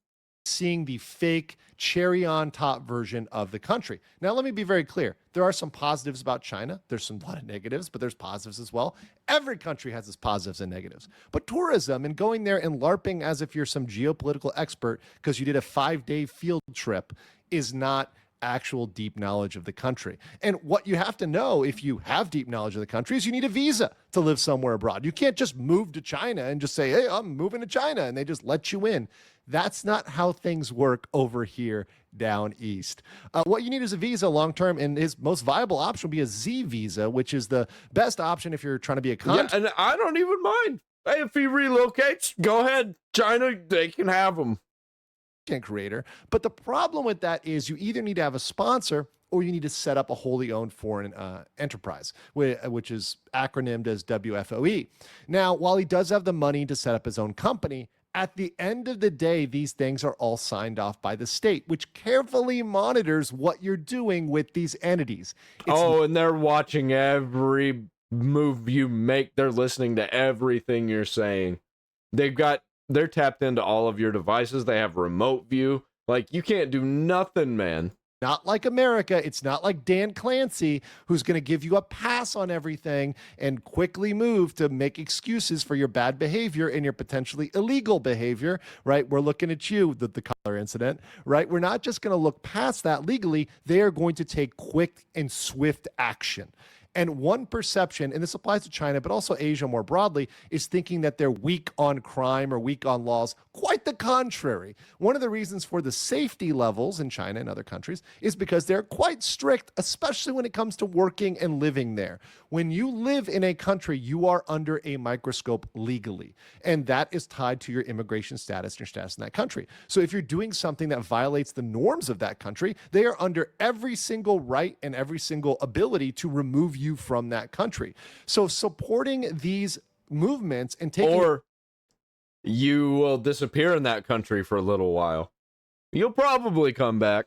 Seeing the fake cherry on top version of the country. Now, let me be very clear. There are some positives about China. There's a lot of negatives, but there's positives as well. Every country has its positives and negatives. But tourism and going there and LARPing as if you're some geopolitical expert because you did a 5-day field trip is not actual deep knowledge of the country. And what you have to know if you have deep knowledge of the country is you need a visa to live somewhere abroad. You can't just move to China and just say, hey, I'm moving to China, and they just let you in. That's not how things work over here down east. What you need is a visa long-term, and his most viable option would be a Z visa, which is the best option if you're trying to be a Yeah, and I don't even mind. Hey, if he relocates, go ahead. China, they can have him. Creator. But the problem with that is you either need to have a sponsor or you need to set up a wholly owned foreign enterprise, which is acronymed as WFOE. Now, while he does have the money to set up his own company, at the end of the day, these things are all signed off by the state, which carefully monitors what you're doing with these entities. And they're watching every move you make. They're listening to everything you're saying. They're tapped into all of your devices. They have remote view. Like, you can't do nothing, man. Not like America. It's not like Dan Clancy, who's going to give you a pass on everything and quickly move to make excuses for your bad behavior and your potentially illegal behavior, right? We're looking at you, the color incident, right? We're not just going to look past that legally. They are going to take quick and swift action. And one perception, and this applies to China, but also Asia more broadly, is thinking that they're weak on crime or weak on laws. Quite the contrary. One of the reasons for the safety levels in China and other countries is because they're quite strict, especially when it comes to working and living there. When you live in a country, you are under a microscope legally, and that is tied to your immigration status and your status in that country. So if you're doing something that violates the norms of that country, they are under every single right and every single ability to remove you from that country. So supporting these movements and taking... Or you will disappear in that country for a little while. You'll probably come back.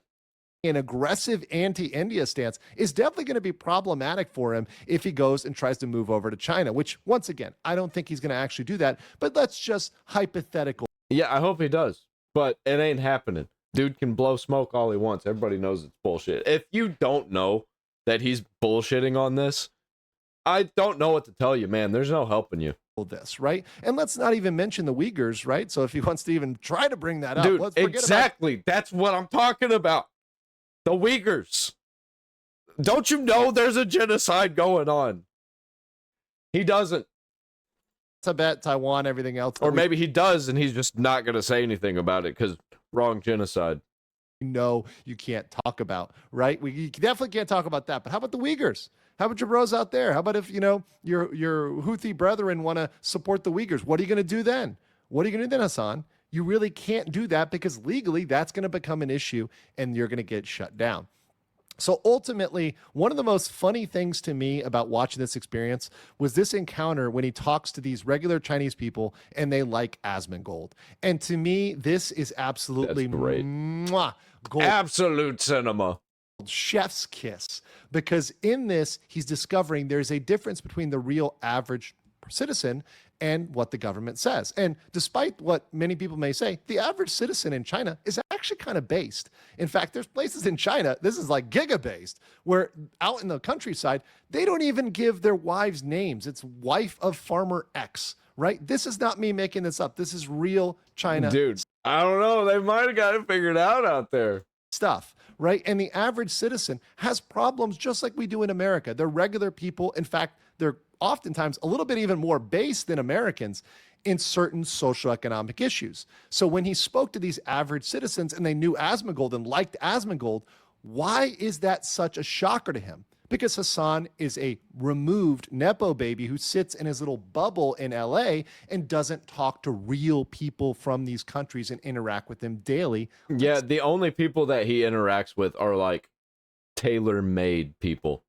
An aggressive anti-India stance is definitely going to be problematic for him if he goes and tries to move over to China, which, once again, I don't think he's going to actually do that, but that's just hypothetical. Yeah, I hope he does, but it ain't happening. Dude can blow smoke all he wants. Everybody knows it's bullshit. If you don't know that he's bullshitting on this, I don't know what to tell you, man. There's no helping you. This, right? And let's not even mention the Uyghurs, right? So if he wants to even try to bring that up, dude, let's forget exactly. That's what I'm talking about. The Uyghurs. Don't you know there's a genocide going on? He doesn't. Tibet, Taiwan, everything else. Or maybe he does, and he's just not going to say anything about it because wrong genocide. No, you can't talk about, right? You definitely can't talk about that. But how about the Uyghurs? How about your bros out there? How about if, your Houthi brethren want to support the Uyghurs? What are you going to do then? What are you going to do then, Hasan? You really can't do that because legally that's going to become an issue and you're going to get shut down. So ultimately, one of the most funny things to me about watching this experience was this encounter when he talks to these regular Chinese people and they like Asmongold. And to me, this is absolutely gold. Absolute cinema. Chef's kiss. Because in this, he's discovering there's a difference between the real average citizen and what the government says. And despite what many people may say, the average citizen in China is actually kind of based. In fact, there's places in China, this is like giga-based, where out in the countryside, they don't even give their wives names. It's wife of farmer X, right? This is not me making this up. This is real China. Dude, I don't know. They might have got it figured out there. Stuff, right? And the average citizen has problems just like we do in America. They're regular people. In fact, they're oftentimes a little bit even more based than Americans in certain socioeconomic issues. So when he spoke to these average citizens and they knew Asmongold and liked Asmongold, why is that such a shocker to him? Because Hasan is a removed Nepo baby who sits in his little bubble in LA and doesn't talk to real people from these countries and interact with them daily. Yeah, the only people that he interacts with are like tailor-made people.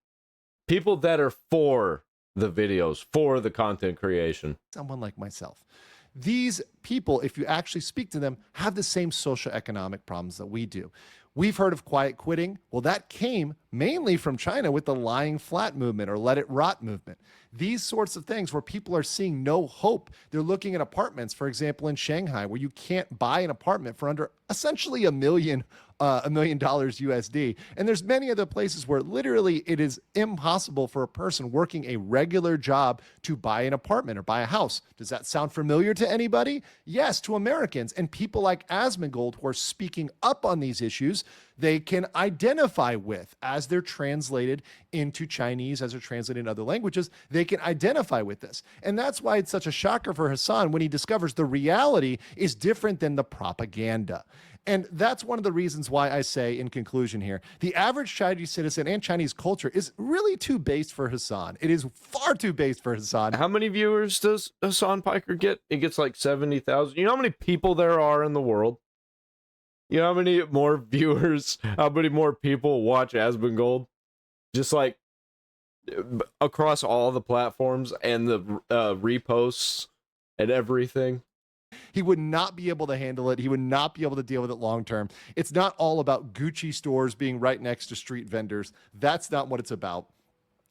People that are for the videos, for the content creation. Someone like myself. These people, if you actually speak to them, have the same socioeconomic problems that we do. We've heard of quiet quitting. Well, that came mainly from China with the lying flat movement or let it rot movement. These sorts of things where people are seeing no hope. They're looking at apartments, for example, in Shanghai, where you can't buy an apartment for under essentially $1 million $1 million USD. And there's many other places where literally it is impossible for a person working a regular job to buy an apartment or buy a house. Does that sound familiar to anybody? Yes, to Americans. And people like Asmongold who are speaking up on these issues, they can identify with as they're translated into Chinese, as they're translated in other languages, they can identify with this. And that's why it's such a shocker for Hasan when he discovers the reality is different than the propaganda. And that's one of the reasons why I say, in conclusion here, the average Chinese citizen and Chinese culture is really too based for Hasan. It is far too based for Hasan. How many viewers does Hasan Piker get? He gets like 70,000. You know how many people there are in the world? You know how many more viewers, how many more people watch Asmongold? Just like across all the platforms and the reposts and everything. He would not be able to handle it. He would not be able to deal with it long term. It's not all about Gucci stores being right next to street vendors. That's not what it's about.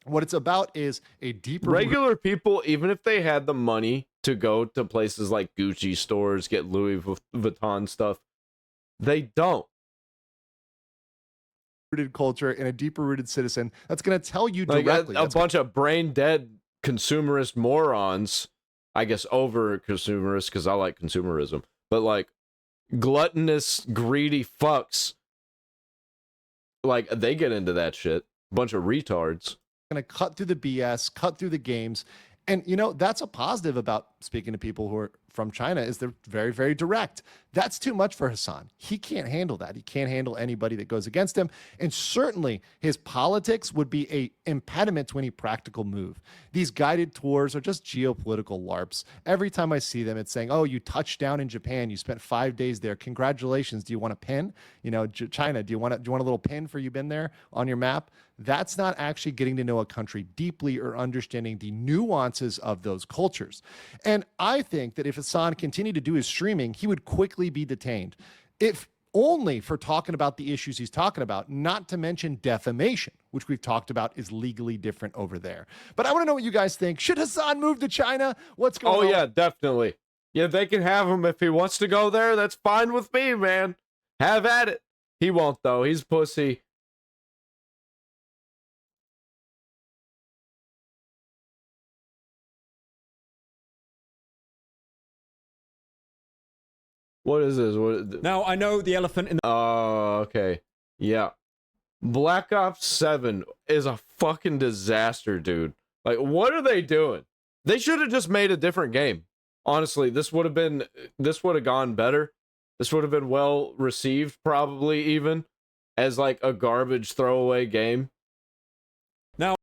What it's about is a deeper... Regular people, even if they had the money to go to places like Gucci stores, get Louis Vuitton stuff, they don't. Rooted culture and a deeper rooted citizen that's going to tell you like directly. A bunch of brain dead consumerist morons, I guess over consumerist because I like consumerism, but like gluttonous, greedy fucks, like they get into that shit. Bunch of retards. Going to cut through the BS, cut through the games. And, you know, that's a positive about speaking to people who are from China is they're very, very direct. That's too much for Hasan. He can't handle that. He can't handle anybody that goes against him. And certainly his politics would be a impediment to any practical move. These guided tours are just geopolitical LARPs. Every time I see them, it's saying, oh, you touched down in Japan. You spent 5 days there. Congratulations. Do you want a pin? You know, China, do you want a little pin for you been there on your map? That's not actually getting to know a country deeply or understanding the nuances of those cultures. And I think that if Hasan continued to do his streaming, he would quickly be detained. If only for talking about the issues he's talking about, not to mention defamation, which we've talked about is legally different over there. But I want to know what you guys think. Should Hasan move to China? What's going on? Oh, yeah, definitely. Yeah, they can have him if he wants to go there. That's fine with me, man. Have at it. He won't, though. He's pussy. What is this? Now, I know the elephant in the... Oh, okay. Yeah. Black Ops 7 is a fucking disaster, dude. Like, what are they doing? They should have just made a different game. Honestly, this would have gone better. This would have been well received, probably even, as like a garbage throwaway game. Now,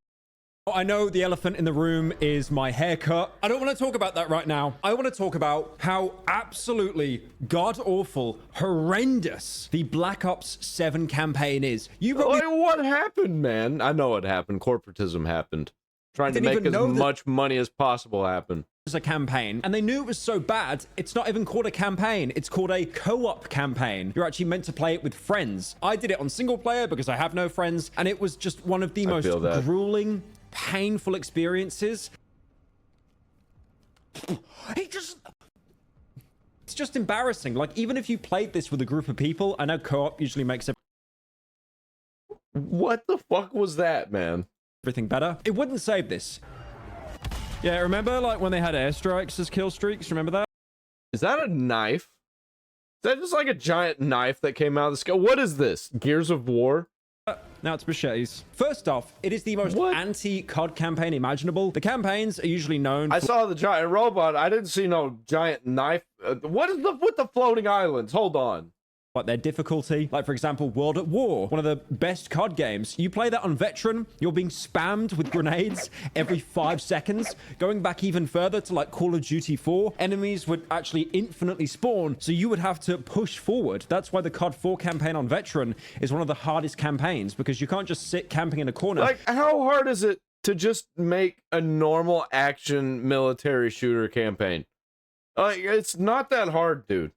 I know the elephant in the room is my haircut. I don't want to talk about that right now. I want to talk about how absolutely god-awful, horrendous the Black Ops 7 campaign is. Like, what happened, man? I know what happened. Corporatism happened. Trying to make as much money as possible happen. It was a campaign, and they knew it was so bad, it's not even called a campaign. It's called a co-op campaign. You're actually meant to play it with friends. I did it on single player because I have no friends, and it was just one of the most grueling, painful experiences. It's just embarrassing. Like, even if you played this with a group of people, I know co-op usually makes it. What the fuck was that, man? Everything better. It wouldn't save this. Yeah, remember like when they had airstrikes as kill streaks? Remember that? Is that a knife? Is that just like a giant knife that came out of the sky? What is this? Gears of War? Now it's machetes. First off, it is the most anti-COD campaign imaginable. The campaigns are usually known I saw the giant robot. I didn't see no giant knife. What is with the floating islands? Hold on. Like their difficulty. Like, for example, World at War, one of the best COD games. You play that on Veteran, you're being spammed with grenades every 5 seconds. Going back even further to like Call of Duty 4, enemies would actually infinitely spawn, so you would have to push forward. That's why the COD 4 campaign on Veteran is one of the hardest campaigns, because you can't just sit camping in a corner. Like, how hard is it to just make a normal action military shooter campaign? Like, it's not that hard, dude.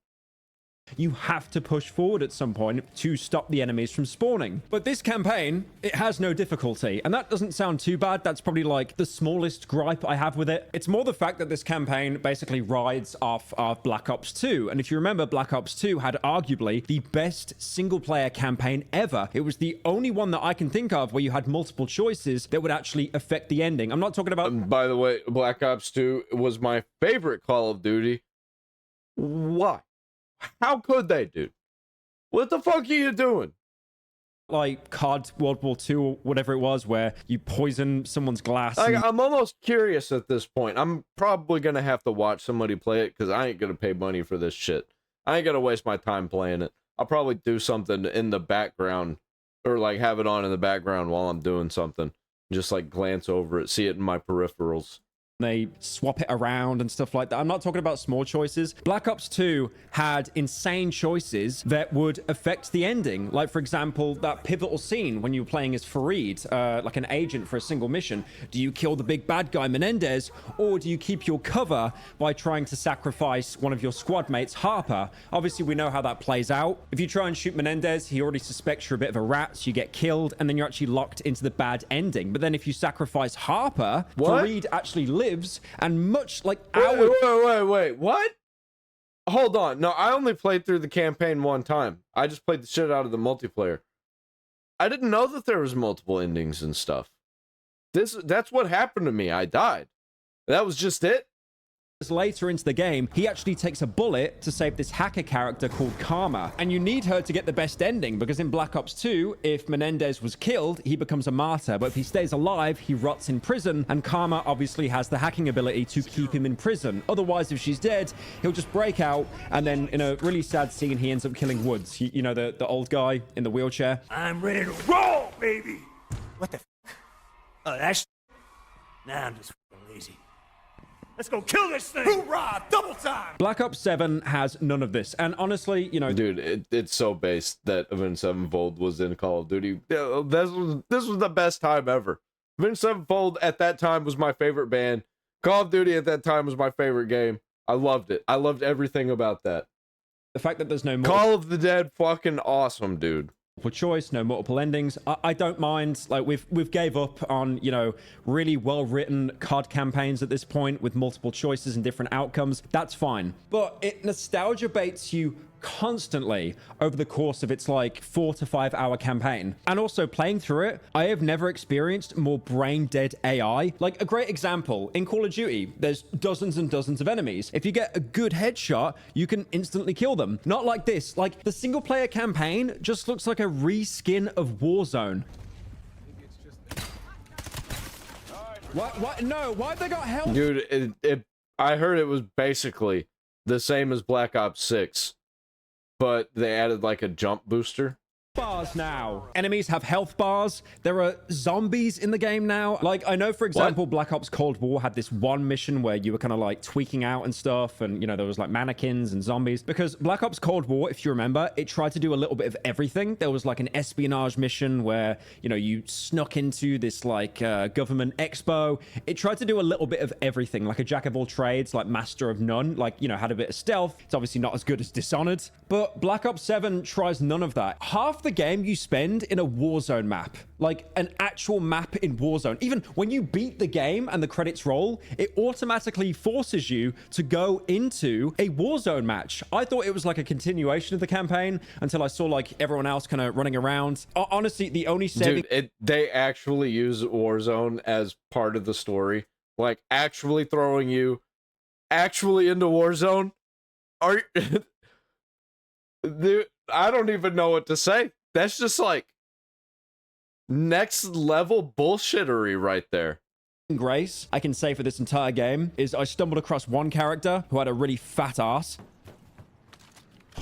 You have to push forward at some point to stop the enemies from spawning. But this campaign, it has no difficulty. And that doesn't sound too bad. That's probably like the smallest gripe I have with it. It's more the fact that this campaign basically rides off of Black Ops 2. And if you remember, Black Ops 2 had arguably the best single player campaign ever. It was the only one that I can think of where you had multiple choices that would actually affect the ending. I'm not talking about... By the way, Black Ops 2 was my favorite Call of Duty. Why? How could they, dude? What the fuck are you doing? Like COD World War II or whatever it was, where you poison someone's glass. I'm almost curious at this point. I'm probably going to have to watch somebody play it because I ain't going to pay money for this shit. I ain't going to waste my time playing it. I'll probably do something in the background or like have it on in the background while I'm doing something. Just like glance over it, see it in my peripherals. They swap it around and stuff like that. I'm not talking about small choices. Black Ops 2 had insane choices that would affect the ending. Like, for example, that pivotal scene when you were playing as Farid, like an agent for a single mission. Do you kill the big bad guy, Menendez, or do you keep your cover by trying to sacrifice one of your squad mates, Harper? Obviously, we know how that plays out. If you try and shoot Menendez, he already suspects you're a bit of a rat, so you get killed, and then you're actually locked into the bad ending. But then if you sacrifice Harper, Farid actually lives. And much like wait, what? Hold on. No, I only played through the campaign one time. I just played the shit out of the multiplayer. I didn't know that there was multiple endings and stuff. That's what happened to me. I died. That was just it. Later into the game, he actually takes a bullet to save this hacker character called Karma. And you need her to get the best ending, because in Black Ops 2, if Menendez was killed, he becomes a martyr. But if he stays alive, he rots in prison. And Karma obviously has the hacking ability to keep him in prison. Otherwise, if she's dead, he'll just break out. And then in a really sad scene, he ends up killing Woods. You know, the old guy in the wheelchair. I'm ready to roll, baby. What the f? Oh, that's... Nah, I'm just lazy. Let's go kill this thing! Hoorah! Double time! Black Ops 7 has none of this. And honestly, you know... Dude, it's so based that Avenged Sevenfold was in Call of Duty. This was the best time ever. Avenged Sevenfold at that time was my favorite band. Call of Duty at that time was my favorite game. I loved it. I loved everything about that. The fact that there's no more... Call of the Dead, fucking awesome, dude. For choice, no multiple endings. I don't mind. Like we've gave up on, you know, really well-written COD campaigns at this point with multiple choices and different outcomes. That's fine. But it nostalgia baits you constantly over the course of its like 4 to 5 hour campaign. And also playing through it, I have never experienced more brain dead AI. Like a great example, in Call of Duty, there's dozens and dozens of enemies. If you get a good headshot, you can instantly kill them. Not like this. Like the single player campaign just looks like a reskin of Warzone. What? No, why have they got health? Dude, I heard it was basically the same as Black Ops 6. But they added like a jump booster. Bars now. Enemies have health bars. There are zombies in the game now. Like, I know, for example, Black Ops Cold War had this one mission where you were kind of like tweaking out and stuff. And, you know, there was like mannequins and zombies. Because Black Ops Cold War, if you remember, it tried to do a little bit of everything. There was like an espionage mission where, you know, you snuck into this like government expo. It tried to do a little bit of everything, like a jack of all trades, like master of none. Like, you know, had a bit of stealth. It's obviously not as good as Dishonored. But Black Ops 7 tries none of that. Half the game you spend in a Warzone map, like an actual map in Warzone. Even when you beat the game and the credits roll, it automatically forces you to go into a Warzone match. I thought it was like a continuation of the campaign until I saw like everyone else kind of running around. Honestly, the only saving... Dude, they actually use Warzone as part of the story. Like actually throwing you actually into Warzone. Are you... Dude, I don't even know what to say. That's just like next level bullshittery right there. Grace, I can say for this entire game, is I stumbled across one character who had a really fat ass.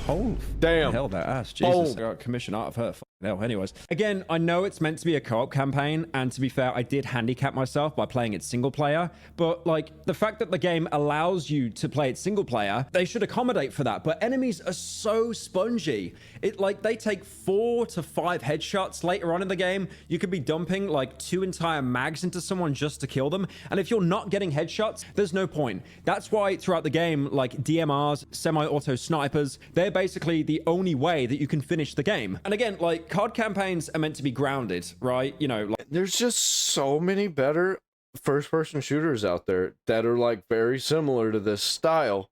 Oh, damn. Hell, that ass. Jesus, I got commission out of her. No, anyways. Again, I know it's meant to be a co-op campaign, and to be fair, I did handicap myself by playing it single player, but like the fact that the game allows you to play it single player, they should accommodate for that. But enemies are so spongy. It like they take 4 to 5 headshots later on in the game. You could be dumping like 2 entire mags into someone just to kill them. And if you're not getting headshots, there's no point. That's why throughout the game, like DMRs, semi-auto snipers, they're basically the only way that you can finish the game. And again, like, COD campaigns are meant to be grounded, right? You know, like, there's just so many better first-person shooters out there that are like very similar to this style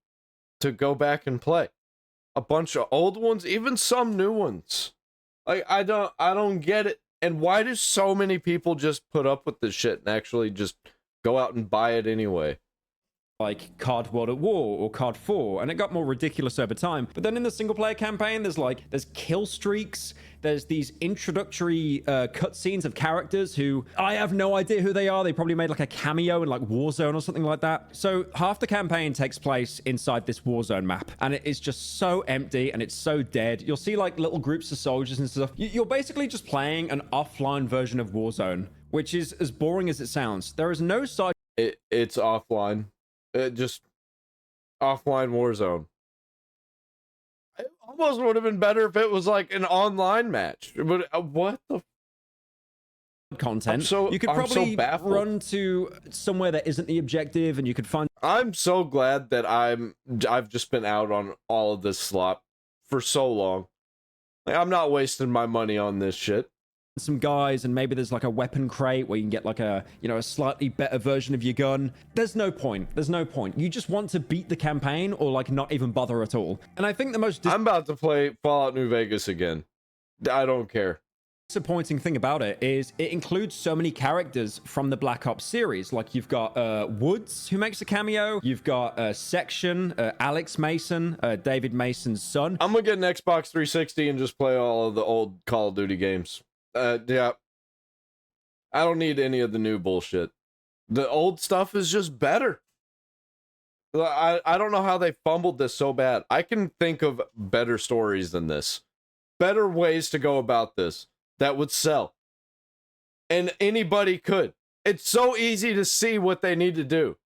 to go back and play. A bunch of old ones, even some new ones. Like, I don't get it. And why do so many people just put up with this shit and actually just go out and buy it anyway? like COD World at War or COD 4, and it got more ridiculous over time. But then in the single player campaign, there's kill streaks, there's these introductory cutscenes of characters who I have no idea who they are. They probably made like a cameo in like Warzone or something like that. So half the campaign takes place inside this Warzone map, and it is just so empty and it's so dead. You'll see like little groups of soldiers and stuff. You're basically just playing an offline version of Warzone, which is as boring as it sounds. There is no side. It's offline. Just offline Warzone. It almost would have been better if it was like an online match. But what the content? You could probably run to somewhere that isn't the objective, and you could find. I'm so glad that I've just been out on all of this slop for so long. Like, I'm not wasting my money on this shit. Some guys, and maybe there's like a weapon crate where you can get like a, you know, a slightly better version of your gun. There's no point. There's no point. You just want to beat the campaign or like not even bother at all. And I think the most I'm about to play Fallout New Vegas again. I don't care. Disappointing thing about it is it includes so many characters from the Black Ops series. Like you've got Woods, who makes a cameo. You've got Section, Alex Mason, David Mason's son. I'm gonna get an Xbox 360 and just play all of the old Call of Duty games. Yeah. I don't need any of the new bullshit. The old stuff is just better. I don't know how they fumbled this so bad. I can think of better stories than this. Better ways to go about this that would sell. And anybody could. It's so easy to see what they need to do.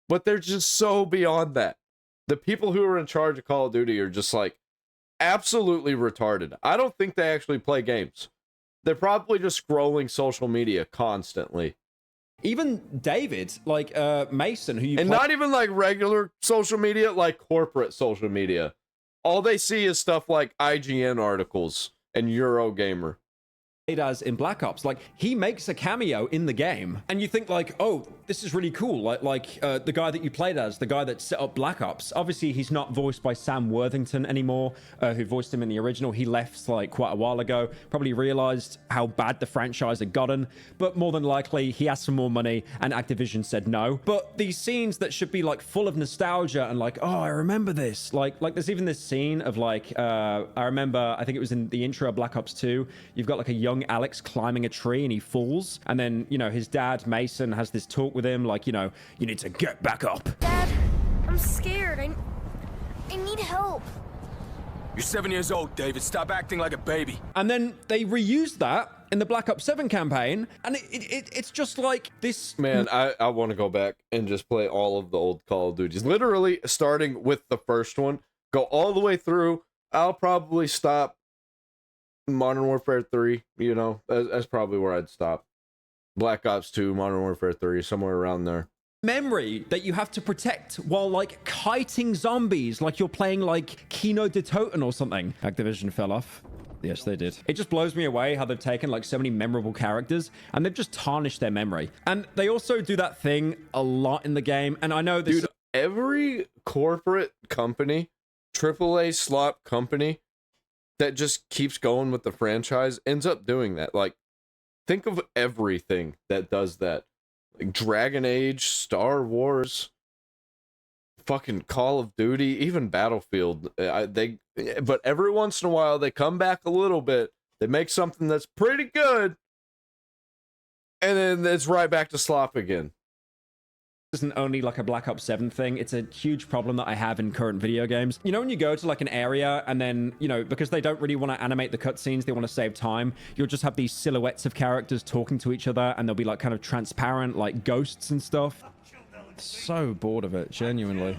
But they're just so beyond that. The people who are in charge of Call of Duty are just like absolutely retarded. I don't think they actually play games. They're probably just scrolling social media constantly. Even David, like Mason, who you and not even like regular social media, like corporate social media. All they see is stuff like IGN articles and Eurogamer. As in Black Ops, like he makes a cameo in the game, and you think like, oh, this is really cool. Like the guy that you played as, the guy that set up Black Ops. Obviously, he's not voiced by Sam Worthington anymore, who voiced him in the original. He left like quite a while ago. Probably realized how bad the franchise had gotten, but more than likely he has some more money, and Activision said no. But these scenes that should be like full of nostalgia and like, oh, I remember this. Like there's even this scene of like, I remember, I think it was in the intro of Black Ops 2. You've got like a young Alex climbing a tree and he falls, and then, you know, his dad Mason has this talk with him like, you know, you need to get back up. Dad, I'm scared. I need help. You're 7 years old, David. Stop acting like a baby. And then they reused that in the Black Ops 7 campaign, and it's just like this. Man, I want to go back and just play all of the old Call of Duties. Literally starting with the first one, go all the way through. I'll probably stop Modern Warfare 3, you know, that's probably where I'd stop. Black Ops 2, Modern Warfare 3, somewhere around there. Memory that you have to protect while like kiting zombies, like you're playing like Kino de Toten or something. Activision fell off. Yes, they did. It just blows me away how they've taken like so many memorable characters and they've just tarnished their memory. And they also do that thing a lot in the game. And I know this. Dude, every corporate company, AAA slot company that just keeps going with the franchise ends up doing that. Like, think of everything that does that. Like Dragon Age, Star Wars, fucking Call of Duty, even Battlefield. But every once in a while they come back a little bit. They make something that's pretty good, and then it's right back to slop again. Isn't only like a Black Ops 7 thing. It's a huge problem that I have in current video games. You know, when you go to like an area and then, you know, because they don't really want to animate the cutscenes, they want to save time, you'll just have these silhouettes of characters talking to each other, and they'll be like kind of transparent, like ghosts and stuff. So bored of it, genuinely.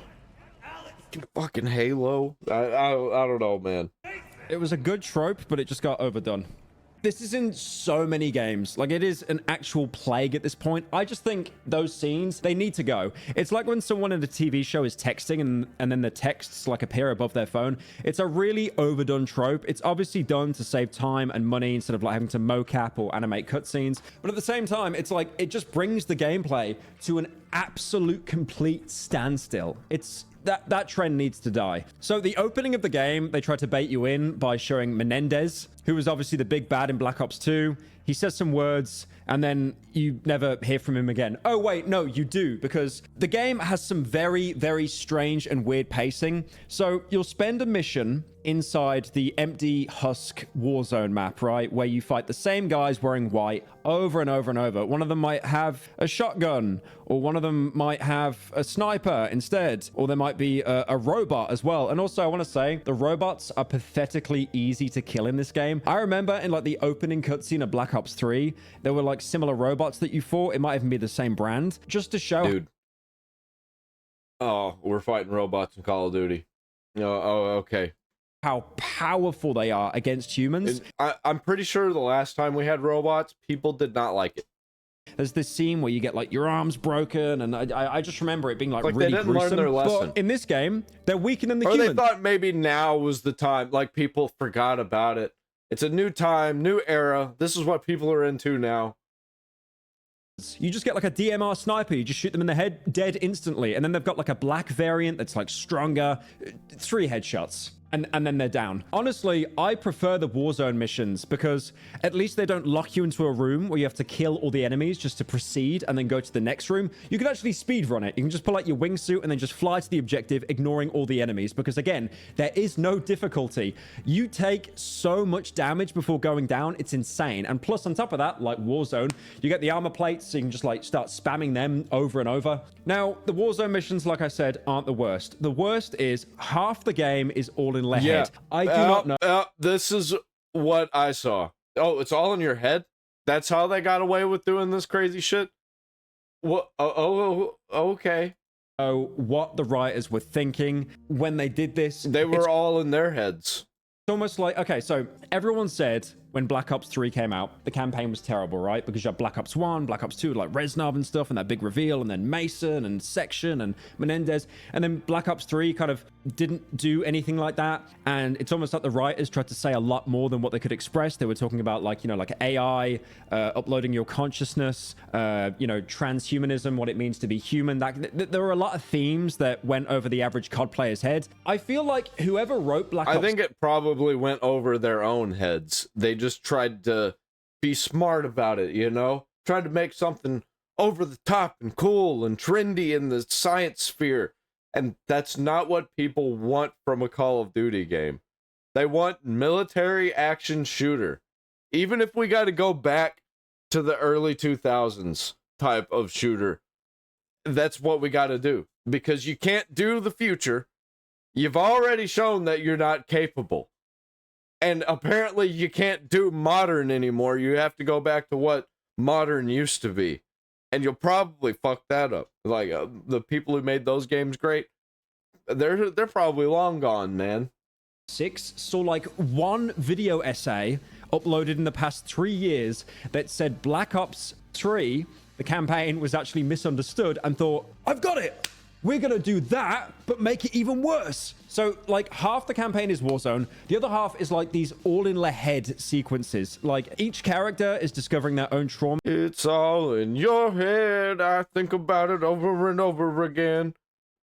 Fucking Halo. I don't know, man. It was a good trope, but it just got overdone. This is in so many games. Like, it is an actual plague at this point. I just think those scenes, they need to go. It's like when someone in a TV show is texting and then the texts like appear above their phone. It's a really overdone trope. It's obviously done to save time and money instead of like having to mocap or animate cutscenes. But at the same time, it's like it just brings the gameplay to an absolute complete standstill. It's that trend needs to die. So the opening of the game, they try to bait you in by showing Menendez, who was obviously the big bad in Black Ops 2. He says some words, and then you never hear from him again. Oh, wait, no, you do, because the game has some very, very strange and weird pacing. So you'll spend a mission inside the empty husk warzone map, right, where you fight the same guys wearing white over and over and over. One of them might have a shotgun, or one of them might have a sniper instead, or there might be a robot as well. And also, I want to say, the robots are pathetically easy to kill in this game. I remember in like the opening cutscene of Black Ops 3, there were like similar robots that you fought. It might even be the same brand, just to show. Dude. Oh, we're fighting robots in Call of Duty. Oh, okay. How powerful they are against humans. I'm pretty sure the last time we had robots, people did not like it. There's this scene where you get like your arms broken, and I just remember it being like really they didn't gruesome. learn their lesson. But in this game, they're weaker than the Or human. they thought maybe now was the time, like people forgot about it. It's a new time, new era. This is what people are into now. You just get like a DMR sniper, you just shoot them in the head, dead instantly. And then they've got like a black variant that's like stronger. 3 headshots. And then they're down. Honestly, I prefer the Warzone missions because at least they don't lock you into a room where you have to kill all the enemies just to proceed and then go to the next room. You can actually speed run it. You can just pull out your wingsuit and then just fly to the objective, ignoring all the enemies. Because again, there is no difficulty. You take so much damage before going down. It's insane. And plus on top of that, like Warzone, you get the armor plates, so you can just like start spamming them over and over. Now, the Warzone missions, like I said, aren't the worst. The worst is half the game is all in head. Yeah. I do not know. This is what I saw. Oh, it's all in your head? That's how they got away with doing this crazy shit? What? Okay. Oh, what the writers were thinking when they did this. They were all in their heads. It's almost like, okay, so everyone said when Black Ops 3 came out, the campaign was terrible, right? Because you had Black Ops 1, Black Ops 2, like Reznov and stuff, and that big reveal, and then Mason and Section and Menendez. And then Black Ops 3 kind of didn't do anything like that. And it's almost like the writers tried to say a lot more than what they could express. They were talking about like, you know, like AI, uploading your consciousness, you know, transhumanism, what it means to be human. There were a lot of themes that went over the average COD player's head. I feel like whoever wrote Black Ops... I think it probably went over their own heads. They just tried to be smart about it, you know? Tried to make something over the top and cool and trendy in the science sphere. And that's not what people want from a Call of Duty game. They want military action shooter. Even if we got to go back to the early 2000s type of shooter, that's what we got to do. Because you can't do the future. You've already shown that you're not capable. And apparently you can't do modern anymore. You have to go back to what modern used to be. And you'll probably fuck that up. Like, the people who made those games great, they're probably long gone, man. 6 saw like one video essay uploaded in the past 3 years that said Black Ops 3, the campaign, was actually misunderstood, and thought, I've got it! We're gonna do that, but make it even worse. So, like, half the campaign is Warzone. The other half is, like, these all-in-the-head sequences. Like, each character is discovering their own trauma. It's all in your head. I think about it over and over again.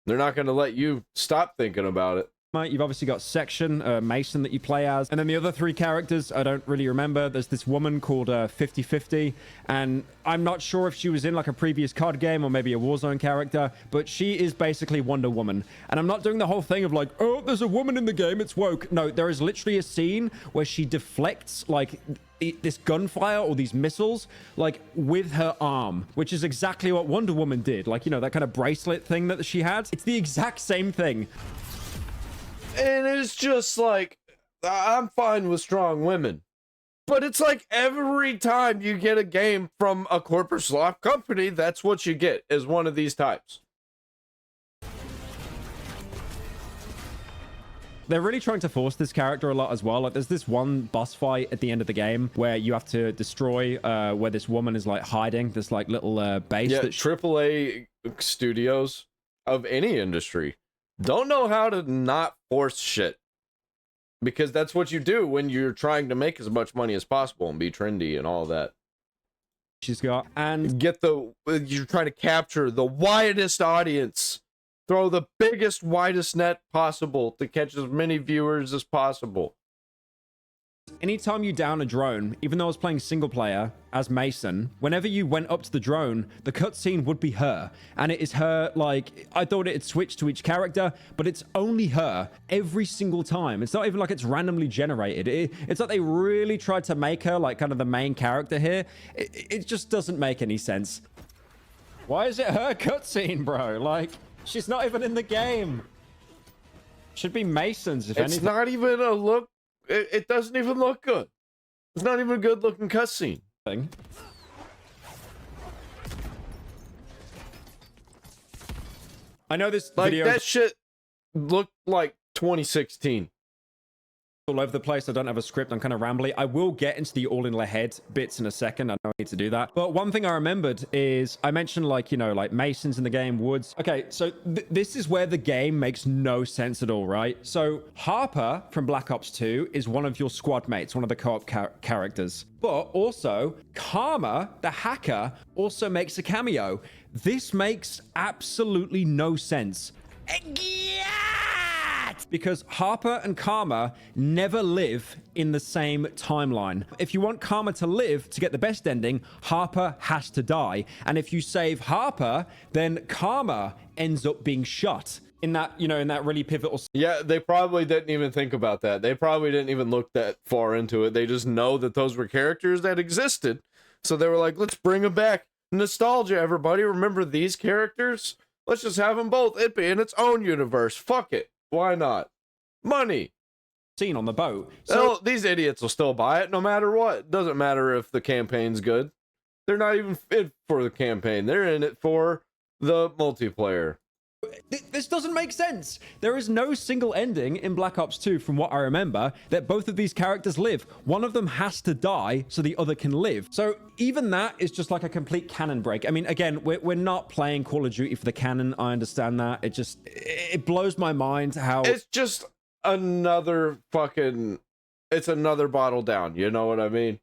They're not gonna let you stop thinking about it. You've obviously got Section, Mason that you play as. And then the other 3 characters, I don't really remember. There's this woman called 50/50. And I'm not sure if she was in like a previous COD game or maybe a Warzone character. But she is basically Wonder Woman. And I'm not doing the whole thing of like, oh, there's a woman in the game, it's woke. No, there is literally a scene where she deflects like this gunfire or these missiles like with her arm, which is exactly what Wonder Woman did. Like, you know, that kind of bracelet thing that she had. It's the exact same thing. And it's just like, I'm fine with strong women. But it's like every time you get a game from a corporate slop company, that's what you get, is one of these types. They're really trying to force this character a lot as well. Like, there's this one boss fight at the end of the game where you have to destroy where this woman is like hiding, this like little base. Yeah, that AAA studios of any industry don't know how to not force shit, because that's what you do when you're trying to make as much money as possible and be trendy and all that. She's got, and you're trying to capture the widest audience. Throw the biggest, widest net possible to catch as many viewers as possible. anytime you down a drone, even though I was playing single player as Mason, whenever you went up to the drone, the cutscene would be her. And it is her, like, I thought it'd switch to each character, but it's only her every single time. It's not even like it's randomly generated. It's like they really tried to make her, like, kind of the main character here. It just doesn't make any sense. Why is it her cutscene, bro? Like, she's not even in the game. Should be Mason's, if anything. It's not even a look. It doesn't even look good. It's not even a good looking cutscene. I know this like video. That shit looked like 2016. All over the place. I don't have a script. I'm kind of rambly. I will get into the all in the head bits in a second. I know I need to do that. But one thing I remembered is I mentioned, like, you know, like Masons in the game, Woods. Okay, so this is where the game makes no sense at all, right? So Harper from Black Ops 2 is one of your squad mates, one of the co-op characters. But also, Karma, the hacker, also makes a cameo. This makes absolutely no sense. Because Harper and Karma never live in the same timeline. If you want Karma to live to get the best ending, Harper has to die. And if you save Harper, then Karma ends up being shot in that, you know, in that really pivotal. Yeah, they probably didn't even think about that. They probably didn't even look that far into it. They just know that those were characters that existed. So they were like, let's bring them back. Nostalgia, everybody. Remember these characters? Let's just have them both. It be in its own universe. Fuck it. Why not? Money. Scene on the boat. So these idiots will still buy it no matter what. Doesn't matter if the campaign's good. They're not even fit for the campaign. They're in it for the multiplayer. This doesn't make sense. There is no single ending in Black Ops 2, from what I remember, that both of these characters live. One of them has to die so the other can live. So even that is just like a complete canon break. I mean, again, we're not playing Call of Duty for the canon. I understand that. It blows my mind how... It's just another fucking... It's another bottle down. You know what I mean?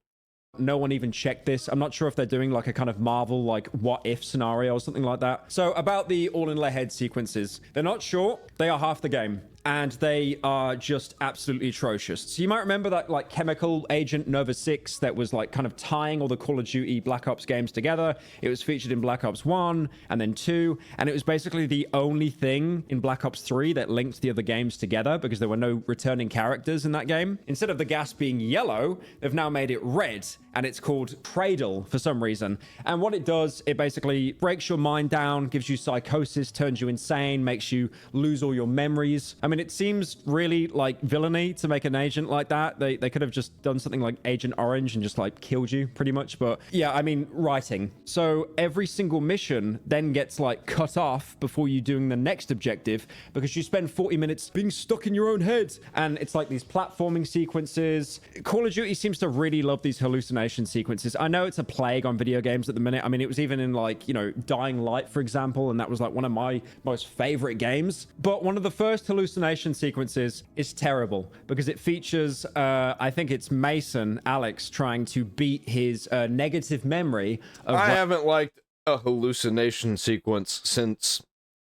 No one even checked this. I'm not sure if they're doing like a kind of Marvel, like what if scenario or something like that. So about the all in head sequences, they're not short. They are half the game. And they are just absolutely atrocious. So you might remember that like chemical agent Nova 6 that was like kind of tying all the Call of Duty Black Ops games together. It was featured in Black Ops 1 and then 2. And it was basically the only thing in Black Ops 3 that linked the other games together because there were no returning characters in that game. Instead of the gas being yellow, they've now made it red. And it's called Cradle for some reason. And what it does, it basically breaks your mind down, gives you psychosis, turns you insane, makes you lose all your memories. I mean, it seems really like villainy to make an agent like that. They could have just done something like Agent Orange and just like killed you pretty much. But yeah, I mean, writing. So every single mission then gets like cut off before you doing the next objective because you spend 40 minutes being stuck in your own head. And it's like these platforming sequences. Call of Duty seems to really love these hallucinations sequences. I know it's a plague on video games at the minute. I mean, it was even in like, you know, Dying Light, for example, and that was like one of my most favorite games. But one of the first hallucination sequences is terrible because it features, I think it's Mason, Alex, trying to beat his negative memory of... I haven't liked a hallucination sequence since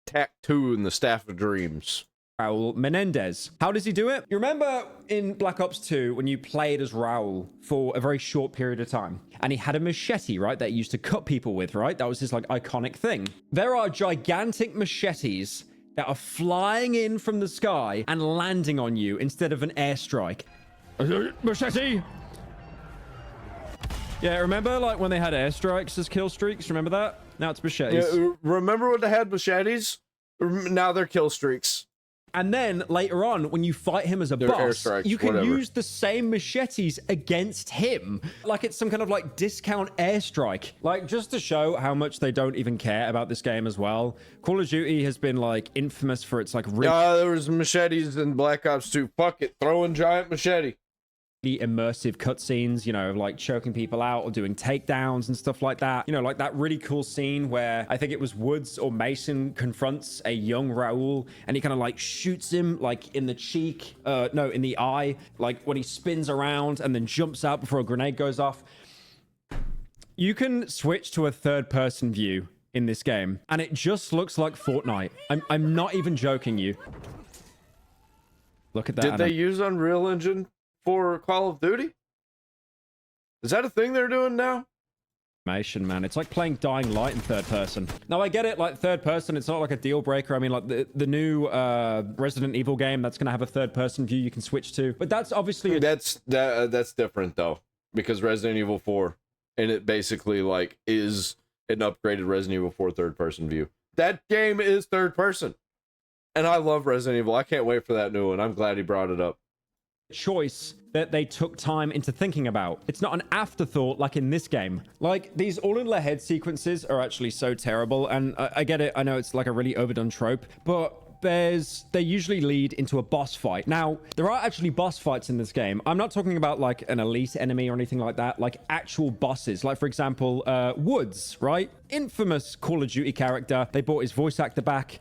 TAC 2 and the Staff of Dreams. Raul Menendez. How does he do it? You remember in Black Ops 2 when you played as Raul for a very short period of time and he had a machete, right, that he used to cut people with, right? That was his like iconic thing. There are gigantic machetes that are flying in from the sky and landing on you instead of an airstrike. Machete! Yeah, remember like when they had airstrikes as kill streaks? Remember that? Now it's machetes. Yeah, remember when they had machetes? Now they're kill streaks. And then later on, when you fight him as a They're boss, airstrikes, you can whatever. use the same machetes against him. Like it's some kind of like discount airstrike. Like just to show how much they don't even care about this game as well. Call of Duty has been like infamous for its like really There was machetes in Black Ops 2. Fuck it, throwing giant machete. immersive cutscenes, you know, of like choking people out or doing takedowns and stuff like that. You know, like that really cool scene where I think it was Woods or Mason confronts a young Raoul and he kind of like shoots him like in the cheek, no, in the eye, like when he spins around and then jumps out before a grenade goes off. You can switch to a third person view in this game and it just looks like Fortnite. I'm not even joking you. Look at that. Did they use Unreal Engine for Call of Duty? Is that a thing they're doing now? Man, it's like playing Dying Light in third person. Now I get it, like third person, it's not like a deal breaker. I mean, like the new Resident Evil game that's gonna have a third person view you can switch to, but that's obviously that's different though, because Resident Evil 4 and it basically like is an upgraded Resident Evil 4 third person view. That game is third person, and I love Resident Evil. I can't wait for that new one. I'm glad he brought it up. Choice that they took time into thinking about. It's not an afterthought like in this game. Like these all in the head sequences are actually so terrible, and I get it. I know it's like a really overdone trope, but they usually lead into a boss fight. Now there are actually boss fights in this game. I'm not talking about like an elite enemy or anything like that, like actual bosses, like for example Woods, right? Infamous Call of Duty character. They brought his voice actor back.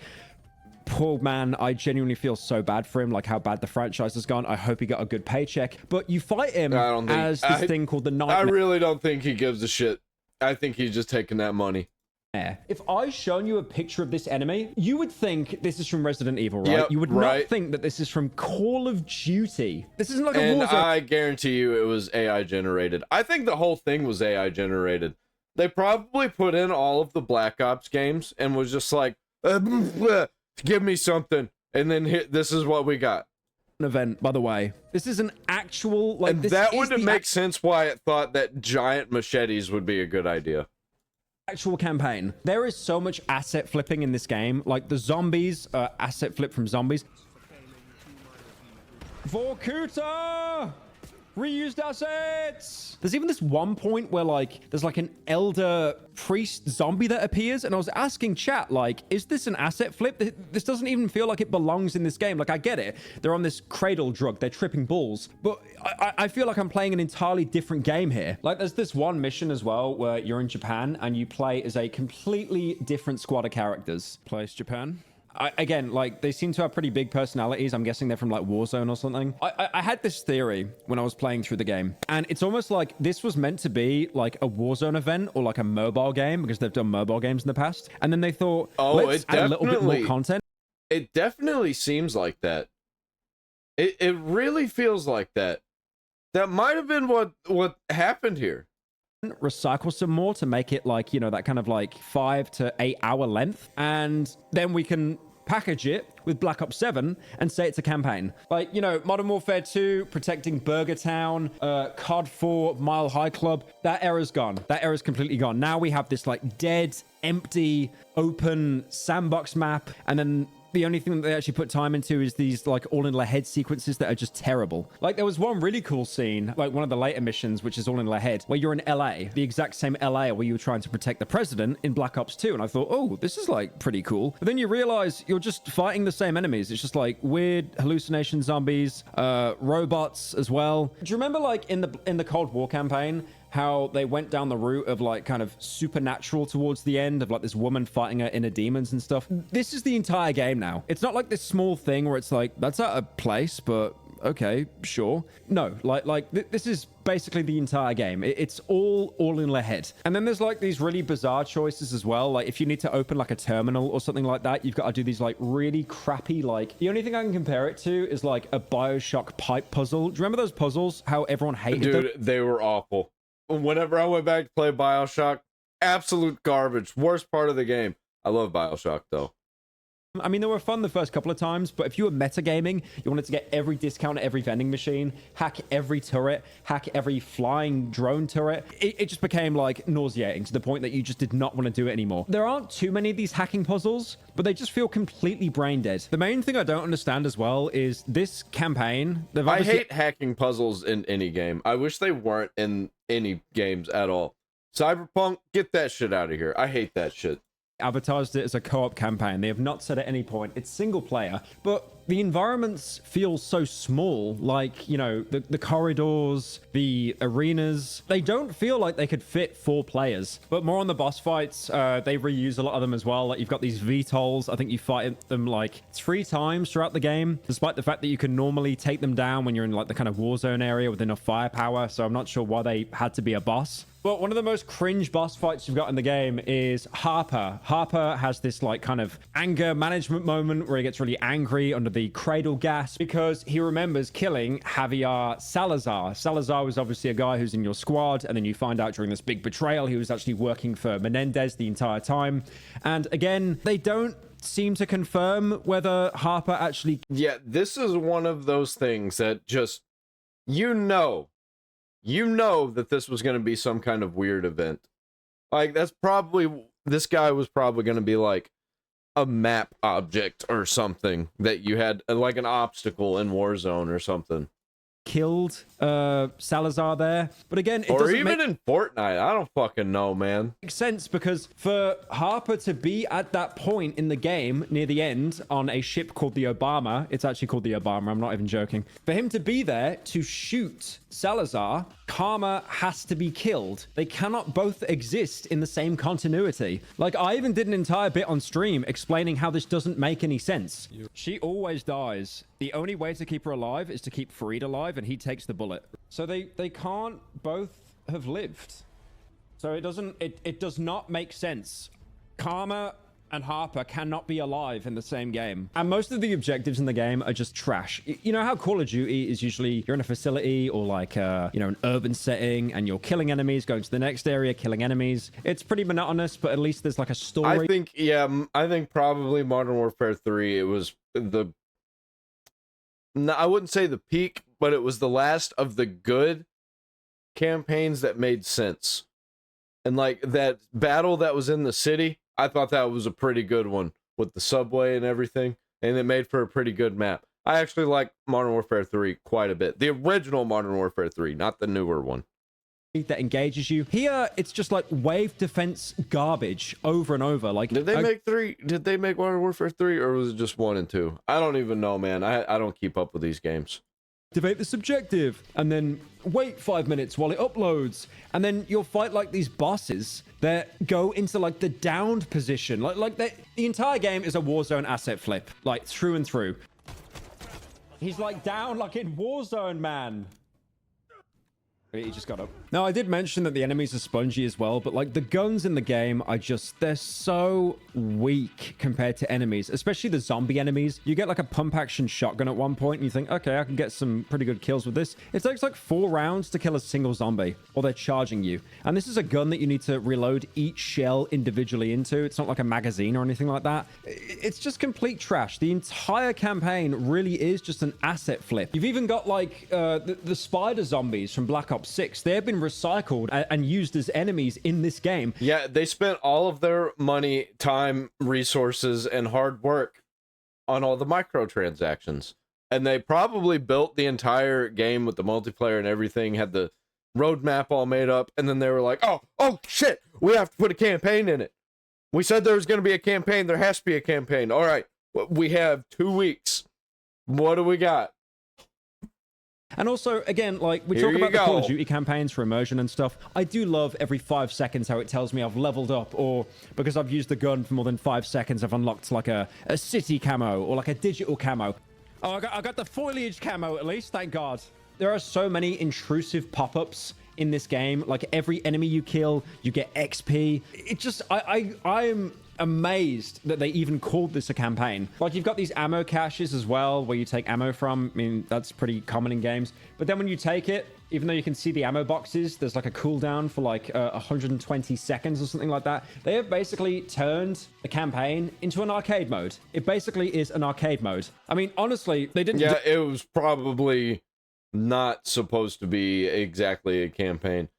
Poor man, I genuinely feel so bad for him, like how bad the franchise has gone. I hope he got a good paycheck. But you fight him as this thing called the Nightmare. I really don't think he gives a shit. I think he's just taking that money. If I shown you a picture of this enemy, you would think this is from Resident Evil, right? Yep, you would not think that this is from Call of Duty. This isn't like a Warzone. I guarantee you it was AI generated. I think the whole thing was AI generated. They probably put in all of the Black Ops games and was just like, give me something, and then here, this is what we got. An event, by the way. This is an actual like. And this that is would make sense why it thought that giant machetes would be a good idea. Actual campaign. There is so much asset flipping in this game. Like the zombies, asset flip from zombies. Vorkuta! Reused assets! There's even this one point where like there's like an elder priest zombie that appears, and I was asking chat like, is this an asset flip? This doesn't even feel like it belongs in this game. Like I get it, they're on this cradle drug, they're tripping balls, but I feel like I'm playing an entirely different game here. Like there's this one mission as well where you're in Japan and you play as a completely different squad of characters. Place Japan. Again, like they seem to have pretty big personalities. I'm guessing they're from like Warzone or something. I had this theory when I was playing through the game, and it's almost like this was meant to be like a Warzone event or like a mobile game, because they've done mobile games in the past. And then they thought, let's add a little bit more content. It definitely seems like that. It really feels like that. That might have been what happened here. Recycle some more to make it like, you know, that kind of like 5 to 8 hour length, and then we can package it with Black Ops 7 and say it's a campaign. Like, you know, Modern Warfare 2, protecting Burger Town, COD 4, Mile High Club, that era's gone. That era's completely gone. Now we have this like dead, empty, open sandbox map, and then the only thing that they actually put time into is these like all in La Head sequences that are just terrible. Like there was one really cool scene, like one of the later missions, which is all in La Head, where you're in LA, the exact same LA where you were trying to protect the president in Black Ops 2. And I thought, oh, this is like pretty cool. But then you realize you're just fighting the same enemies. It's just like weird hallucination zombies, robots as well. Do you remember like in the Cold War campaign, how they went down the route of like kind of supernatural towards the end, of like this woman fighting her inner demons and stuff? This is the entire game now. It's not like this small thing where it's like, that's out of place, but okay, sure. No, this is basically the entire game. It's all in La Head. And then there's like these really bizarre choices as well. Like if you need to open like a terminal or something like that, you've got to do these like really crappy, like the only thing I can compare it to is like a BioShock pipe puzzle. Do you remember those puzzles? How everyone hated them? Dude, they were awful. Whenever I went back to play BioShock, absolute garbage. Worst part of the game. I love BioShock though. I mean, they were fun the first couple of times, but if you were metagaming, you wanted to get every discount at every vending machine, hack every turret, hack every flying drone turret, it just became like nauseating to the point that you just did not want to do it anymore. There aren't too many of these hacking puzzles, but they just feel completely brain dead. The main thing I don't understand as well is this campaign. I hate hacking puzzles in any game. I wish they weren't in any games at all. Cyberpunk, get that shit out of here. I hate that shit. Advertised it as a co-op campaign. They have not said at any point it's single player, but the environments feel so small, like, you know, the corridors, the arenas, they don't feel like they could fit 4 players. But more on the boss fights, they reuse a lot of them as well. Like, you've got these VTOLs. I think you fight them like 3 times throughout the game, despite the fact that you can normally take them down when you're in like the kind of war zone area with enough firepower. So I'm not sure why they had to be a boss. But one of the most cringe boss fights you've got in the game is Harper. Harper has this like kind of anger management moment where he gets really angry under the cradle gas because he remembers killing Javier Salazar. Salazar was obviously a guy who's in your squad, and then you find out during this big betrayal he was actually working for Menendez the entire time. And again, they don't seem to confirm whether Harper actually... Yeah, this is one of those things that just, you know that this was going to be some kind of weird event. Like, that's probably, this guy was probably going to be like a map object or something that you had, like an obstacle in Warzone or something. Killed Salazar there, but again, it or doesn't even in Fortnite. I don't fucking know, man. Makes sense, because for Harper to be at that point in the game near the end on a ship called the Obama, it's actually called the Obama, I'm not even joking, for him to be there to shoot Salazar, Karma has to be killed. They cannot both exist in the same continuity. Like, I even did an entire bit on stream explaining how this doesn't make any sense. She always dies. The only way to keep her alive is to keep Fareed alive, and he takes the bullet. So they can't both have lived. So it does not make sense. Karma and Harper cannot be alive in the same game. And most of the objectives in the game are just trash. You know how Call of Duty is usually you're in a facility or like you know, an urban setting, and you're killing enemies, going to the next area, killing enemies. It's pretty monotonous, but at least there's like a story. I think probably Modern Warfare 3, it was the... No, I wouldn't say the peak, but it was the last of the good campaigns that made sense. And like that battle that was in the city, I thought that was a pretty good one with the subway and everything, and it made for a pretty good map. I actually like Modern Warfare 3 quite a bit. The original Modern Warfare 3, not the newer one. That engages you. Here, it's just like wave defense garbage over and over. Like, did they make 3? Did they make Modern Warfare 3, or was it just 1 and 2? I don't even know, man. I don't keep up with these games. Activate this objective, and then wait 5 minutes while it uploads, and then you'll fight like these bosses that go into like the downed position. Like the entire game is a Warzone asset flip, like through and through. He's like down like in Warzone, man. He just got up. Now, I did mention that the enemies are spongy as well, but like the guns in the game are just, they're so weak compared to enemies, especially the zombie enemies. You get like a pump action shotgun at one point and you think, okay, I can get some pretty good kills with this. It takes like 4 rounds to kill a single zombie, or they're charging you. And this is a gun that you need to reload each shell individually into. It's not like a magazine or anything like that. It's just complete trash. The entire campaign really is just an asset flip. You've even got like the spider zombies from Black Ops 6. They have been recycled and used as enemies in this game. Yeah, they spent all of their money, time, resources, and hard work on all the microtransactions. And they probably built the entire game with the multiplayer and everything, had the roadmap all made up, and then they were like, oh shit, we have to put a campaign in it. We said there was going to be a campaign. There has to be a campaign. All right, we have 2 weeks. What do we got? And also, again, like, we talk about the Call of Duty campaigns for immersion and stuff. I do love every 5 seconds how it tells me I've leveled up, or because I've used the gun for more than 5 seconds, I've unlocked like a city camo or like a digital camo. Oh, I got the foliage camo at least, thank God. There are so many intrusive pop-ups in this game. Like, every enemy you kill, you get XP. It just, I'm amazed that they even called this a campaign. Like, you've got these ammo caches as well, where you take ammo from. I mean, that's pretty common in games. But then when you take it, even though you can see the ammo boxes, there's like a cooldown for like 120 seconds or something like that. They have basically turned the campaign into an arcade mode. It basically is an arcade mode. I mean, honestly, they didn't... Yeah, it was probably not supposed to be exactly a campaign.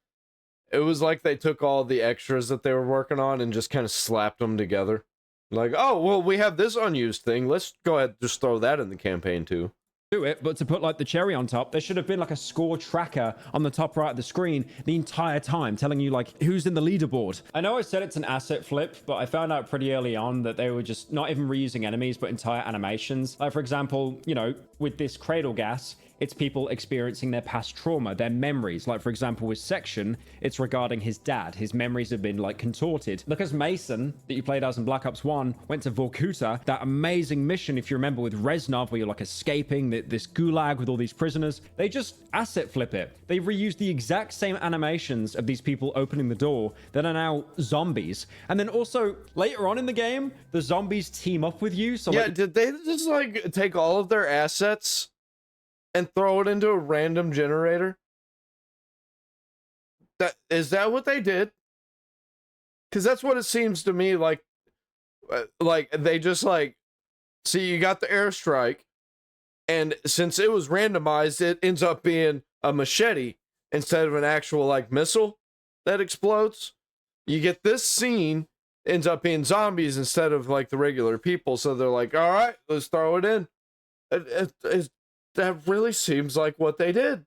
It was like they took all the extras that they were working on and just kind of slapped them together. Like, oh, well, we have this unused thing. Let's go ahead and just throw that in the campaign too. Do it, but to put like the cherry on top, there should have been like a score tracker on the top right of the screen the entire time telling you like who's in the leaderboard. I know I said it's an asset flip, but I found out pretty early on that they were just not even reusing enemies but entire animations. Like for example, you know, with this cradle gas, it's people experiencing their past trauma, their memories. Like, for example, with Section, it's regarding his dad. His memories have been, like, contorted. Because Mason, that you played as in Black Ops 1, went to Vorkuta, that amazing mission, if you remember, with Reznov, where you're, like, escaping this gulag with all these prisoners. They just asset flip it. They reused the exact same animations of these people opening the door that are now zombies. And then also, later on in the game, the zombies team up with you. So yeah, like, did they just, like, take all of their assets and throw it into a random generator? Is that what they did? Because that's what it seems to me like. Like they just like, see, you got the airstrike, and since it was randomized, it ends up being a machete instead of an actual like missile that explodes. You get this scene ends up being zombies instead of like the regular people, so they're like, all right, let's throw it in. That really seems like what they did.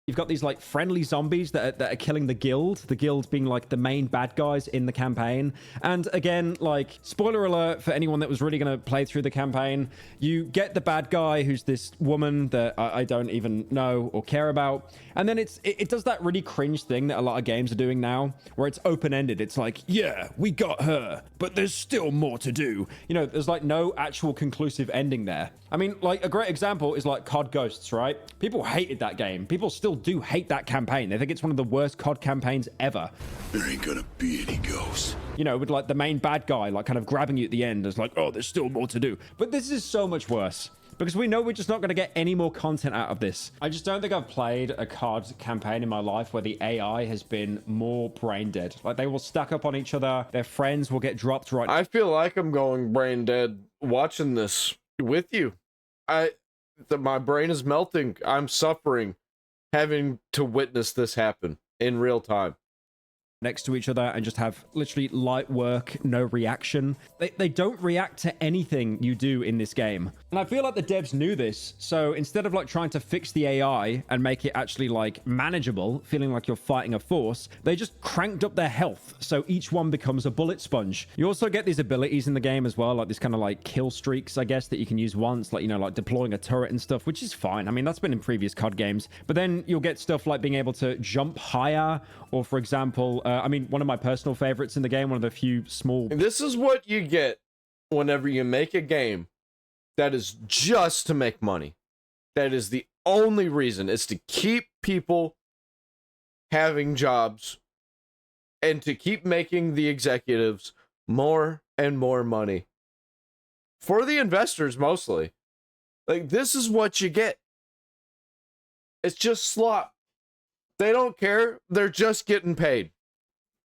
You've got these like friendly zombies that are killing the guild being like the main bad guys in the campaign. And again, like, spoiler alert for anyone that was really going to play through the campaign, you get the bad guy who's this woman that I don't even know or care about. And then it does that really cringe thing that a lot of games are doing now, where it's open-ended. It's like, yeah, we got her, but there's still more to do. You know, there's like no actual conclusive ending there. I mean, like, a great example is like COD Ghosts, right? People hated that game. People still do hate that campaign. They think it's one of the worst COD campaigns ever. There ain't gonna be any ghosts. You know, with like the main bad guy, like kind of grabbing you at the end as like, oh, there's still more to do. But this is so much worse. Because we know we're just not going to get any more content out of this. I just don't think I've played a COD campaign in my life where the AI has been more brain dead. Like, they will stack up on each other. Their friends will get dropped right. I feel like I'm going brain dead watching this with you. My brain is melting. I'm suffering having to witness this happen in real time. Next to each other and just have literally light work, no reaction. They don't react to anything you do in this game. And I feel like the devs knew this, so instead of like trying to fix the AI and make it actually like manageable, feeling like you're fighting a force, they just cranked up their health, so each one becomes a bullet sponge. You also get these abilities in the game as well, like this kind of like kill streaks, I guess, that you can use once, like, you know, like deploying a turret and stuff, which is fine. I mean, that's been in previous COD games. But then you'll get stuff like being able to jump higher, or for example, I mean, one of my personal favorites in the game, one of the few small... This is what you get whenever you make a game that is just to make money. That is the only reason. It's to keep people having jobs and to keep making the executives more and more money. For the investors, mostly. Like, this is what you get. It's just slop. They don't care. They're just getting paid.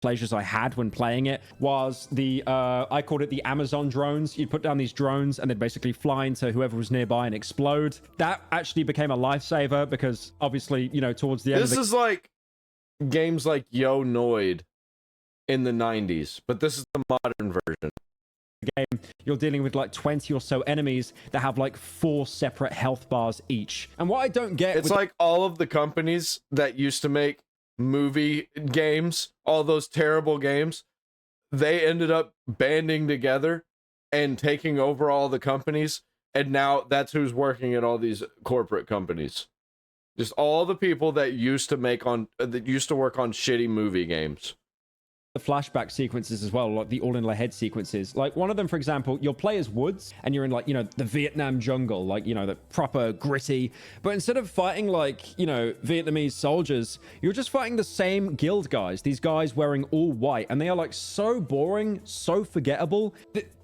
Pleasures I had when playing it was the I called it the Amazon drones. You'd put down these drones and they'd basically fly into whoever was nearby and explode. That actually became a lifesaver because obviously, you know, towards the end this is like games like Yo Noid in the 90s, but this is the modern version. Game, you're dealing with like 20 or so enemies that have like 4 separate health bars each. And what I don't get, it's like all of the companies that used to make movie games, all those terrible games, they ended up banding together and taking over all the companies, and now that's who's working at all these corporate companies. Just all the people that used to work on shitty movie games. The flashback sequences as well, like the all in the head sequences. Like one of them, for example, you'll play as Woods and you're in like, you know, the Vietnam jungle, like, you know, the proper gritty. But instead of fighting like, you know, Vietnamese soldiers, you're just fighting the same guild guys. These guys wearing all white, and they are like so boring, so forgettable.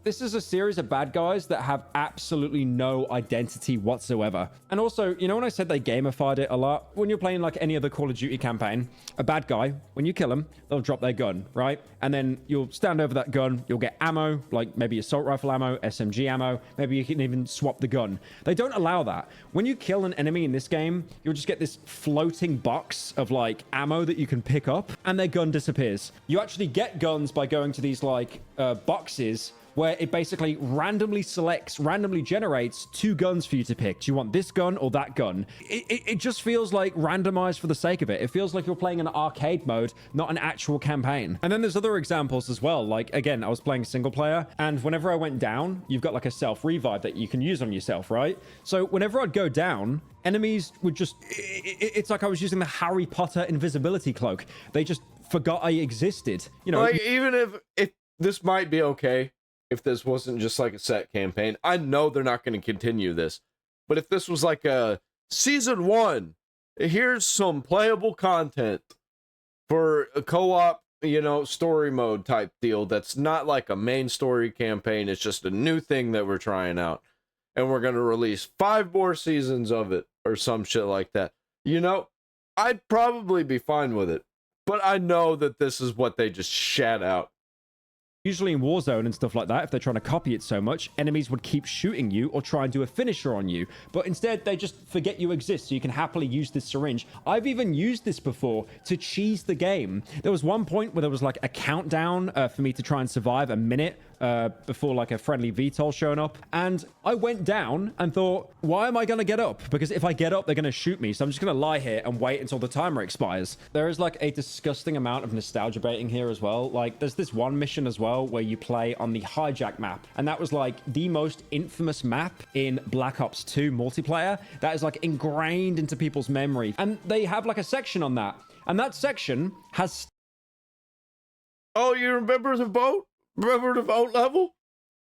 This is a series of bad guys that have absolutely no identity whatsoever. And also, you know, when I said they gamified it a lot, when you're playing like any other Call of Duty campaign, a bad guy, when you kill him, they'll drop their gun, right? And then you'll stand over that gun, you'll get ammo, like maybe assault rifle ammo, SMG ammo, maybe you can even swap the gun. They don't allow that. When you kill an enemy in this game, you'll just get this floating box of like ammo that you can pick up, and their gun disappears. You actually get guns by going to these like boxes where it basically randomly generates 2 guns for you to pick. Do you want this gun or that gun? It just feels like randomized for the sake of it. It feels like you're playing an arcade mode, not an actual campaign. And then there's other examples as well. Like, again, I was playing single player, and whenever I went down, you've got like a self-revive that you can use on yourself, right? So whenever I'd go down, enemies would just... It's like I was using the Harry Potter invisibility cloak. They just forgot I existed. You know, like, even if this might be okay, if this wasn't just like a set campaign. I know they're not going to continue this, but if this was like a season 1, here's some playable content for a co-op, you know, story mode type deal that's not like a main story campaign. It's just a new thing that we're trying out, and we're going to release 5 more seasons of it or some shit like that. You know, I'd probably be fine with it, but I know that this is what they just shat out. Usually in Warzone and stuff like that, if they're trying to copy it so much, enemies would keep shooting you or try and do a finisher on you. But instead, they just forget you exist, so you can happily use this syringe. I've even used this before to cheese the game. There was one point where there was like a countdown for me to try and survive a minute before like a friendly VTOL showing up. And I went down and thought, why am I going to get up? Because if I get up, they're going to shoot me. So I'm just going to lie here and wait until the timer expires. There is like a disgusting amount of nostalgia baiting here as well. Like there's this one mission as well where you play on the hijack map. And that was like the most infamous map in Black Ops 2 multiplayer. That is like ingrained into people's memory. And they have like a section on that. And that section has... Oh, you remember the boat? Remember the vote level?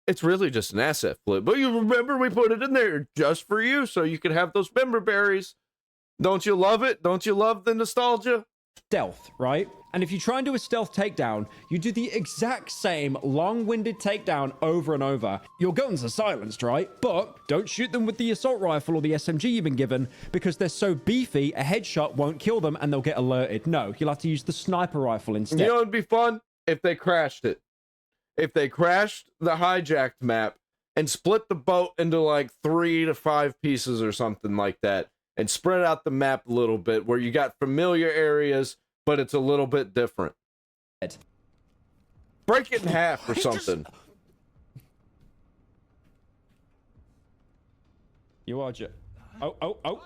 It's really just an asset flip, but you remember we put it in there just for you so you can have those member berries. Don't you love it? Don't you love the nostalgia? Stealth, right? And if you try and do a stealth takedown, you do the exact same long-winded takedown over and over. Your guns are silenced, right? But don't shoot them with the assault rifle or the SMG you've been given, because they're so beefy, a headshot won't kill them and they'll get alerted. No, you'll have to use the sniper rifle instead. You know, it'd be fun if they crashed it. If they crashed the hijacked map and split the boat into like 3 to 5 pieces or something like that, and spread out the map a little bit where you got familiar areas, but it's a little bit different. Break it in half or something. You are just... Oh.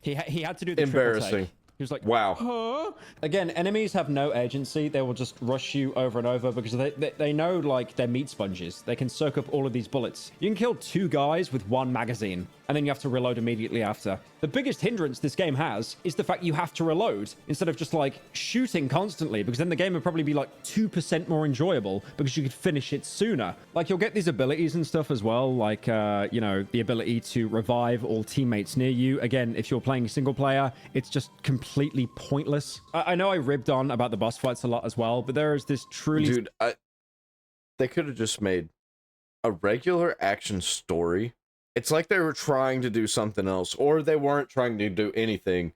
He had to do the embarrassing. Triple take. He was like, wow. Huh? Again, enemies have no agency. They will just rush you over and over because they know, like, they're meat sponges. They can soak up all of these bullets. You can kill 2 guys with 1 magazine, and then you have to reload immediately after. The biggest hindrance this game has is the fact you have to reload instead of just, like, shooting constantly, because then the game would probably be, like, 2% more enjoyable because you could finish it sooner. Like, you'll get these abilities and stuff as well, like, you know, the ability to revive all teammates near you. Again, if you're playing single player, it's just completely pointless. I know I ribbed on about the boss fights a lot as well, but there is this truly... Dude, they could have just made a regular action story. It's like they were trying to do something else, or they weren't trying to do anything,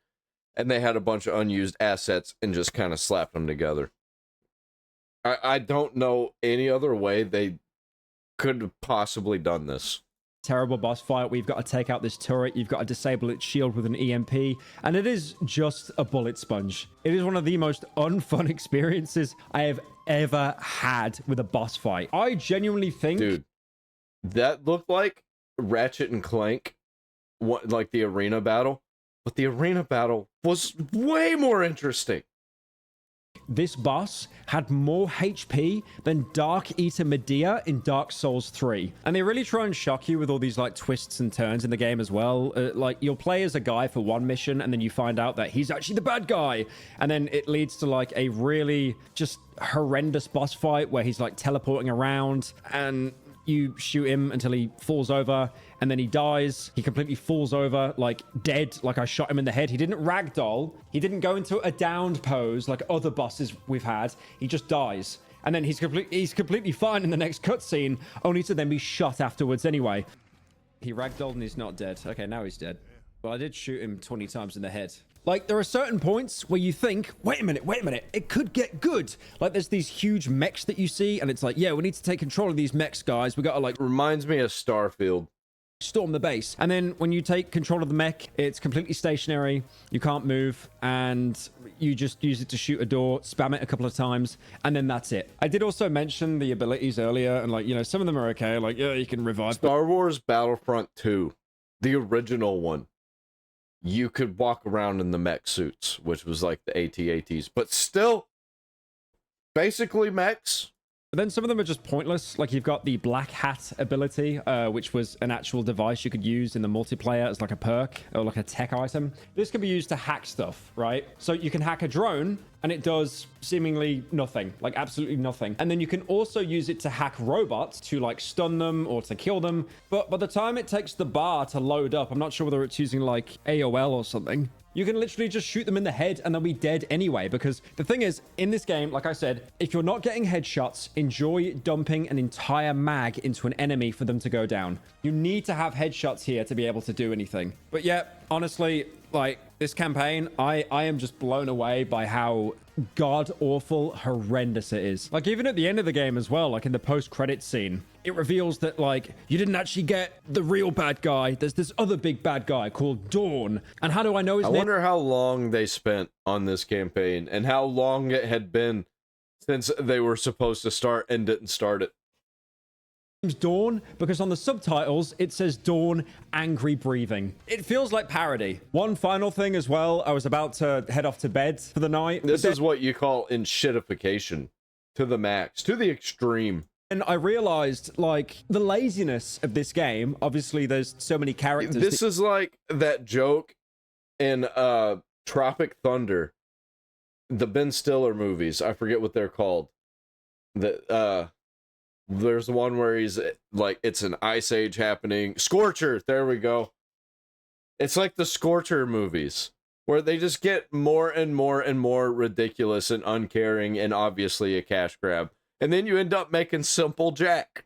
and they had a bunch of unused assets and just kind of slapped them together. I don't know any other way they could have possibly done this. Terrible boss fight. We've got to take out this turret. You've got to disable its shield with an EMP. And it is just a bullet sponge. It is one of the most unfun experiences I have ever had with a boss fight. I genuinely think... Dude, that looked like Ratchet and Clank, like the arena battle. But the arena battle was way more interesting. this boss had more HP than Dark Eater Medea in Dark Souls 3. And they really try and shock you with all these like twists and turns in the game as well. Like you'll play as a guy for one mission and then you find out that he's actually the bad guy. And then it leads to like a really just horrendous boss fight where he's like teleporting around and you shoot him until he falls over and then he dies. He completely falls over, like dead, like I shot him in the head. He didn't ragdoll. He didn't go into a downed pose like other bosses we've had. He just dies. And then he's completely fine in the next cutscene, only to then be shot afterwards anyway. He ragdolled and he's not dead. Okay, now he's dead. Well, I did shoot him 20 times in the head. Like, there are certain points where you think, wait a minute, it could get good. Like, there's these huge mechs that you see, and it's like, yeah, we need to take control of these mechs, guys. We gotta, like... Reminds me of Starfield. Storm the base. And then when you take control of the mech, it's completely stationary. You can't move, and you just use it to shoot a door, spam it a couple of times, and then that's it. I did also mention the abilities earlier, and, like, you know, some of them are okay. Like, yeah, you can revive. Star Wars Battlefront 2, the original one. You could walk around in the mech suits, which was like the AT-ATs, but still, basically mechs. But then some of them are just pointless. Like you've got the Black Hat ability, which was an actual device you could use in the multiplayer as like a perk or like a tech item. This can be used to hack stuff, right? So you can hack a drone and it does seemingly nothing, like absolutely nothing. And then you can also use it to hack robots to like stun them or to kill them. But by the time it takes the bar to load up, I'm not sure whether it's using like AOL or something. You can literally just shoot them in the head and they'll be dead anyway. Because the thing is, in this game, like I said, if you're not getting headshots, enjoy dumping an entire mag into an enemy for them to go down. You need to have headshots here to be able to do anything. But yeah, honestly, like this campaign, I am just blown away by how god-awful horrendous it is. Like even at the end of the game as well, like in the post-credits scene, it reveals that like you didn't actually get the real bad guy. There's this other big bad guy called Dawn. And how do I know his name? I wonder how long they spent on this campaign and how long it had been since they were supposed to start and didn't start it. Dawn, because on the subtitles it says Dawn angry breathing. It feels like parody. One final thing as well, I was about to head off to bed for the night. This is what you call enshittification to the max, to the extreme. And I realized, like, the laziness of this game. Obviously, there's so many characters. This is like that joke in Tropic Thunder, the Ben Stiller movies. I forget what they're called. There's one where he's like, it's an ice age happening. Scorcher, there we go. It's like the Scorcher movies, where they just get more and more and more ridiculous and uncaring and obviously a cash grab. And then you end up making Simple Jack.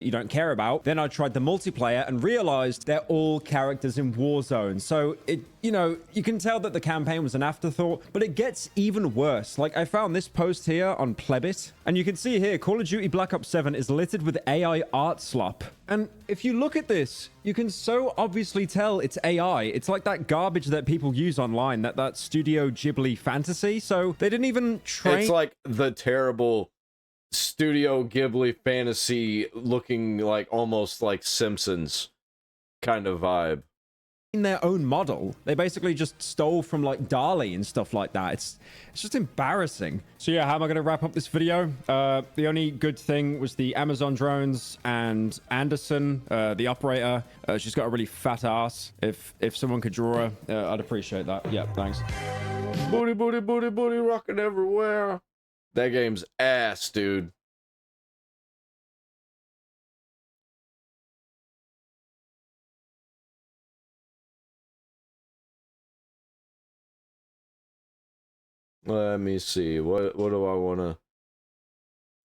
You don't care about. Then I tried the multiplayer and realized they're all characters in Warzone. So it, you know, you can tell that the campaign was an afterthought, but it gets even worse. Like I found this post here on Plebit, and you can see here, Call of Duty Black Ops 7 is littered with AI art slop. And if you look at this, you can so obviously tell it's AI. It's like that garbage that people use online, that Studio Ghibli fantasy. So they didn't even train. It's like the terrible Studio Ghibli fantasy looking like almost like Simpsons kind of vibe. In their own model, they basically just stole from like DALL-E and stuff like that. It's just embarrassing. So yeah, how am I going to wrap up this video? The only good thing was the Amazon drones and Anderson, the operator. She's got a really fat ass. If someone could draw her, I'd appreciate that. Yeah, thanks. Booty, booty, booty, booty, rocking everywhere. That game's ass, dude. Let me see. What do I want to...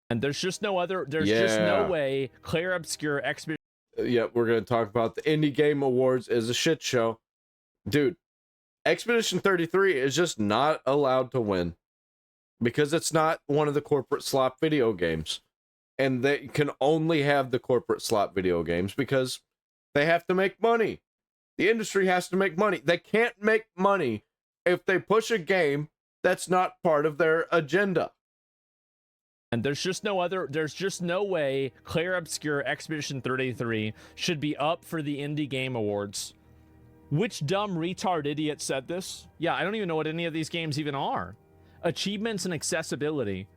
And there's just no other... There's just no way Clear Obscure Expedition... Yeah, we're going to talk about the Indie Game Awards as a shit show. Dude, Expedition 33 is just not allowed to win. Because it's not one of the corporate slot video games. And they can only have the corporate slot video games because they have to make money. The industry has to make money. They can't make money if they push a game that's not part of their agenda. And there's just no way Clear Obscure Expedition 33 should be up for the Indie Game Awards. Which dumb retard idiot said this? Yeah, I don't even know what any of these games even are. achievements and accessibility.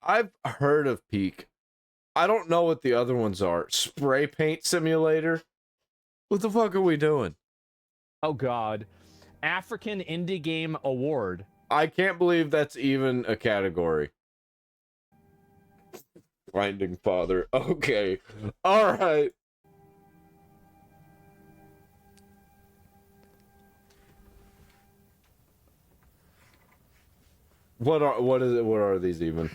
I've heard of Peak. I don't know what the other ones are. Spray paint simulator? What the fuck are we doing? Oh God. African Indie Game Award. I can't believe that's even a category. Finding Father. Okay. Alright. What are these even?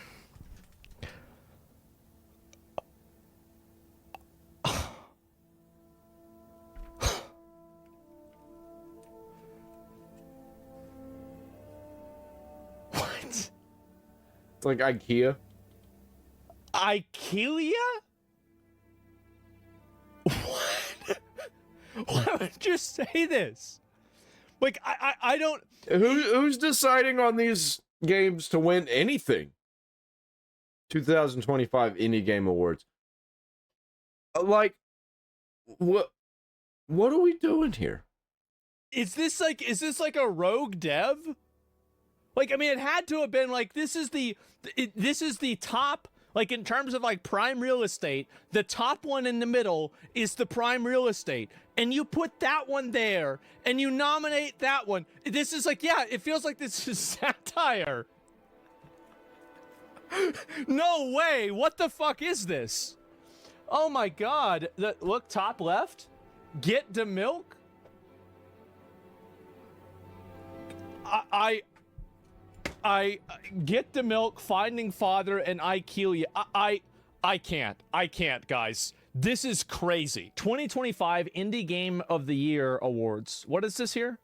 What? It's like IKEA. IKEA? What? Why would you say this? Like, I don't... Who's deciding on these games to win anything? 2025 Indie Game Awards. Like, what are we doing here? Is this like a rogue dev? Like, I mean, it had to have been like, this is the top, like, in terms of like prime real estate, the top one in the middle is the prime real estate. And you put that one there and you nominate that one. This is like, yeah, it feels like this is satire. No way. What the fuck is this? Oh my God. Look, top left. Get the milk. I get the milk, Finding Father, and I kill you. I can't, guys. This is crazy. 2025 Indie Game of the Year Awards. What is this here?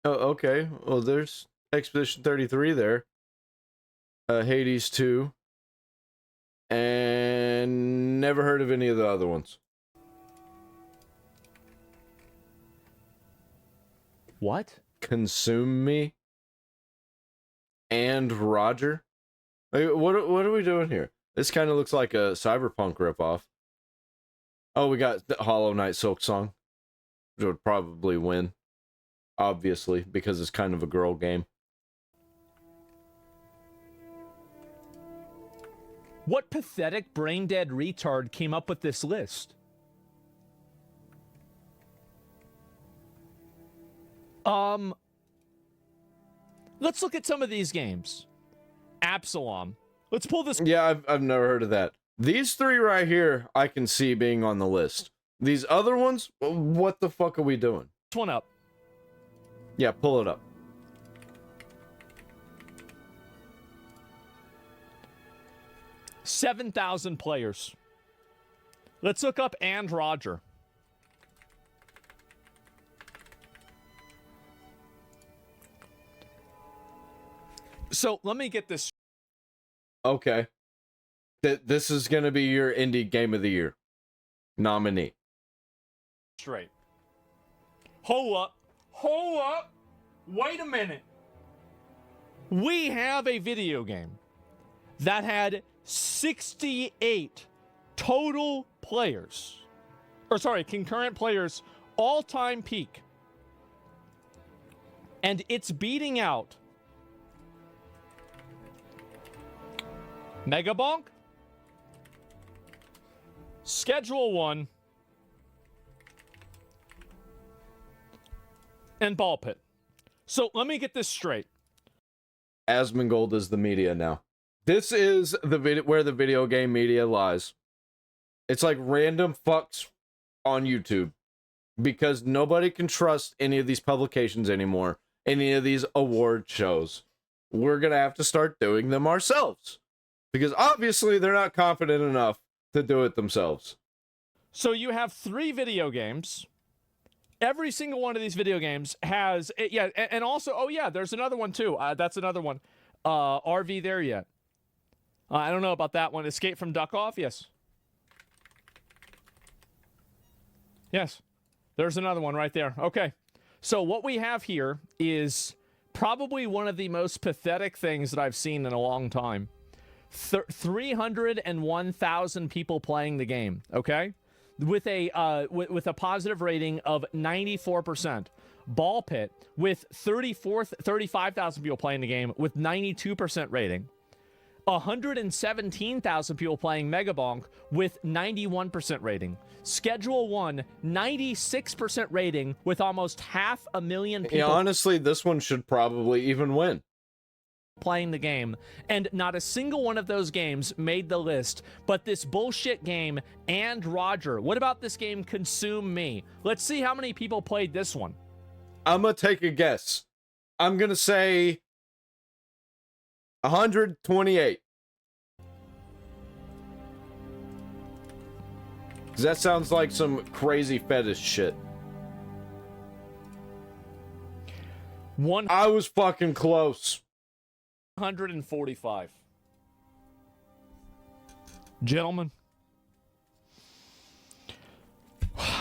Oh, okay. Well, there's Expedition 33 there. Hades 2. And never heard of any of the other ones. What? Consume Me and Roger. Like, what are we doing here? This kind of looks like a Cyberpunk ripoff. Oh, we got the Hollow Knight Silk Song, which would probably win, obviously, because it's kind of a girl game. What pathetic brain-dead retard came up with this list? Let's look at some of these games. Absalom. Let's pull this. Yeah, I've never heard of that. These three right here, I can see being on the list. These other ones, what the fuck are we doing? This one up. Yeah, pull it up. $7,000 players. Let's look up And Roger. So let me get this. Okay. This is going to be your Indie Game of the Year nominee. Straight. Hold up. Hold up. Wait a minute. We have a video game that had 68 total players. Or sorry, concurrent players, all-time peak. And it's beating out Megabonk, Schedule 1, and Ball Pit. So let me get this straight. Asmongold is the media now. This is the video where the video game media lies. It's like random fucks on YouTube because nobody can trust any of these publications anymore, any of these award shows. We're gonna have to start doing them ourselves. Because obviously they're not confident enough to do it themselves. So you have 3 video games. Every single one of these video games has... Yeah, and also... Oh, yeah, there's another one, too. That's another one. RV there yet. I don't know about that one. Escape from Duck-Off? Yes. Yes. There's another one right there. Okay. So what we have here is probably one of the most pathetic things that I've seen in a long time. 301,000 people playing the game, okay? With a positive rating of 94%. Ball Pit with 35,000 people playing the game with 92% rating. 117,000 people playing Mega Bonk with 91% rating. Schedule 1, 96% rating with almost 500,000 people. Yeah, honestly, this one should probably even win. Playing the game, and not a single one of those games made the list, but this bullshit game and Roger. What about this game Consume Me? Let's see how many people played this one. I'm gonna take a guess. I'm gonna say 128. Cause that sounds like some crazy fetish shit. I was fucking close. 145. Gentlemen,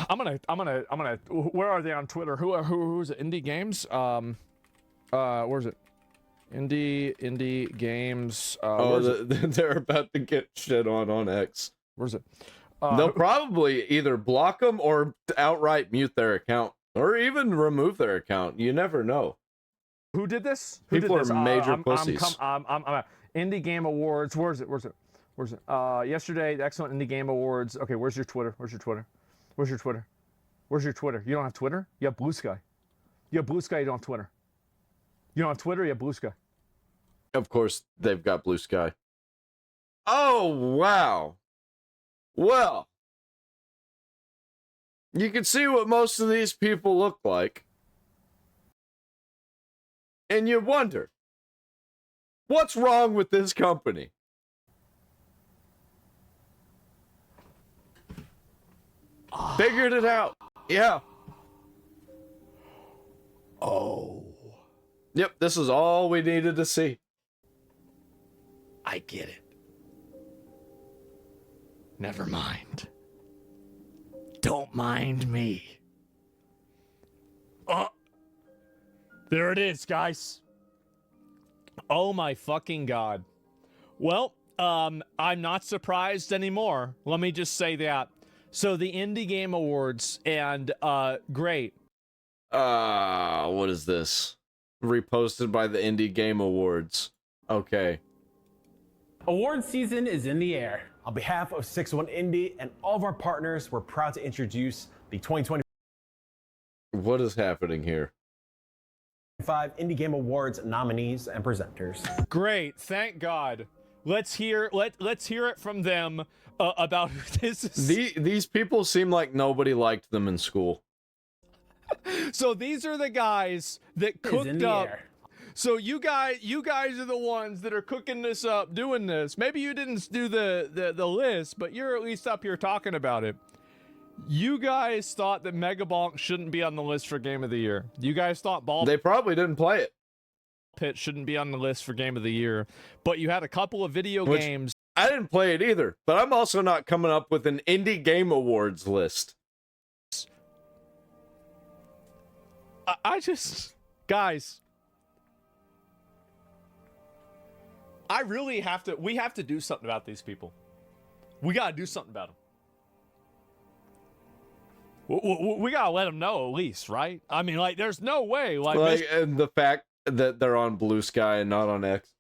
I'm gonna. Where are they on Twitter? Who's it? Indie Games. Where's it? Indie Games. They're about to get shit on X. Where's it? They'll probably either block them or outright mute their account, or even remove their account. You never know. Who did this? People are major pussies. Indie Game Awards. Where's it? Yesterday, the excellent Indie Game Awards. Okay, where's your Twitter? Where's your Twitter? You don't have Twitter? You have Blue Sky. You have Blue Sky, you don't have Twitter. You don't have Twitter, you have Blue Sky. Of course, they've got Blue Sky. Oh, wow. Well, you can see what most of these people look like. And you wonder, what's wrong with this company? Figured it out. Yeah. Oh. Yep, this is all we needed to see. I get it. Never mind. Don't mind me. Oh. There it is, guys. Oh my fucking god. Well, I'm not surprised anymore. Let me just say that. So the Indie Game Awards, and great. What is this? Reposted by the Indie Game Awards. Okay. Award season is in the air. On behalf of 601 Indie and all of our partners, we're proud to introduce the 2025 What is happening here? Indie Game Awards nominees and presenters. Great, thank God. Let's hear it from them about this. These people seem like nobody liked them in school. So these are the guys that cooked up. So you guys are the ones that are cooking this up, doing this. Maybe you didn't do the list, but you're at least up here talking about it. You guys thought that Mega Bonk shouldn't be on the list for Game of the Year. You guys thought They probably didn't play it. Pit shouldn't be on the list for Game of the Year, but you had a couple of video games. I didn't play it either, but I'm also not coming up with an Indie Game Awards list. I just, guys, I really have to, we have to do something about these people. We got to do something about them. We got to let them know at least, right? I mean, like, there's no way. And the fact that they're on Blue Sky and not on X.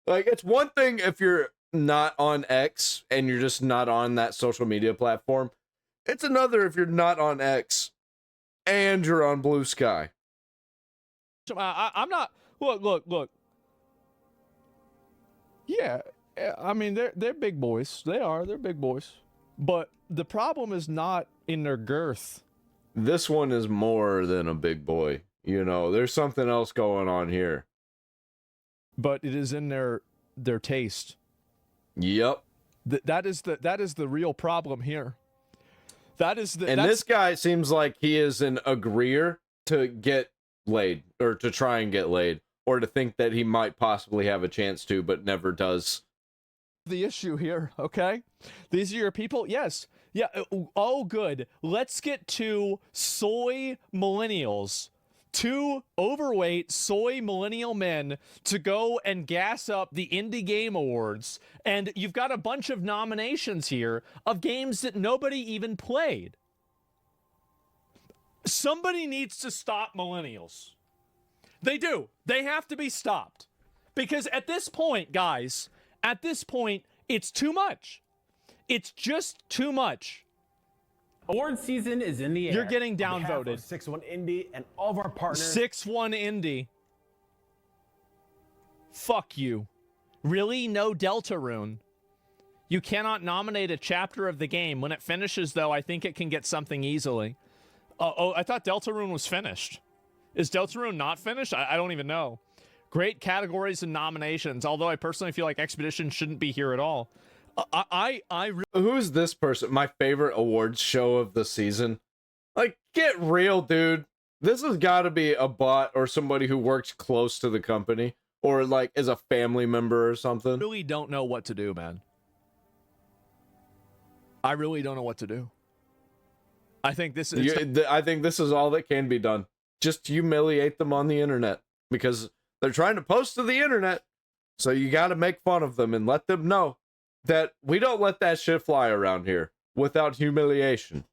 Like, it's one thing if you're not on X and you're just not on that social media platform. It's another if you're not on X and you're on Blue Sky. I'm not. Look. Yeah, I mean they're big boys. They're big boys. But the problem is not in their girth. This one is more than a big boy. You know, there's something else going on here. But it is in their taste. Yep. That is the real problem here. This guy seems like he is an agreeer to get laid, or to try and get laid, or to think that he might possibly have a chance to, but never does. The issue here, okay? These are your people? Yes. Yeah. Oh, good. Let's get to soy millennials. 2 overweight soy millennial men to go and gas up the Indie Game Awards. And you've got a bunch of nominations here of games that nobody even played. Somebody needs to stop millennials. They do. They have to be stopped. Because at this point, guys, at this point, it's too much. It's just too much. Award season is in the air. You're getting On behalf downvoted. of 6-1 Indie and all of our partners. 6-1 Indie. Fuck you. Really? No Deltarune. You cannot nominate a chapter of the game. When it finishes, though, I think it can get something easily. Oh, I thought Deltarune was finished. Is Deltarune not finished? I don't even know. Great categories and nominations, although I personally feel like Expedition shouldn't be here at all. Who's this person? My favorite awards show of the season. Like, get real, dude. This has got to be a bot or somebody who works close to the company or like is a family member or something. Really don't know what to do, man. I really don't know what to do. I think this is I think this is all that can be done. Just humiliate them on the internet because they're trying to post to the internet. So you got to make fun of them and let them know that we don't let that shit fly around here without humiliation.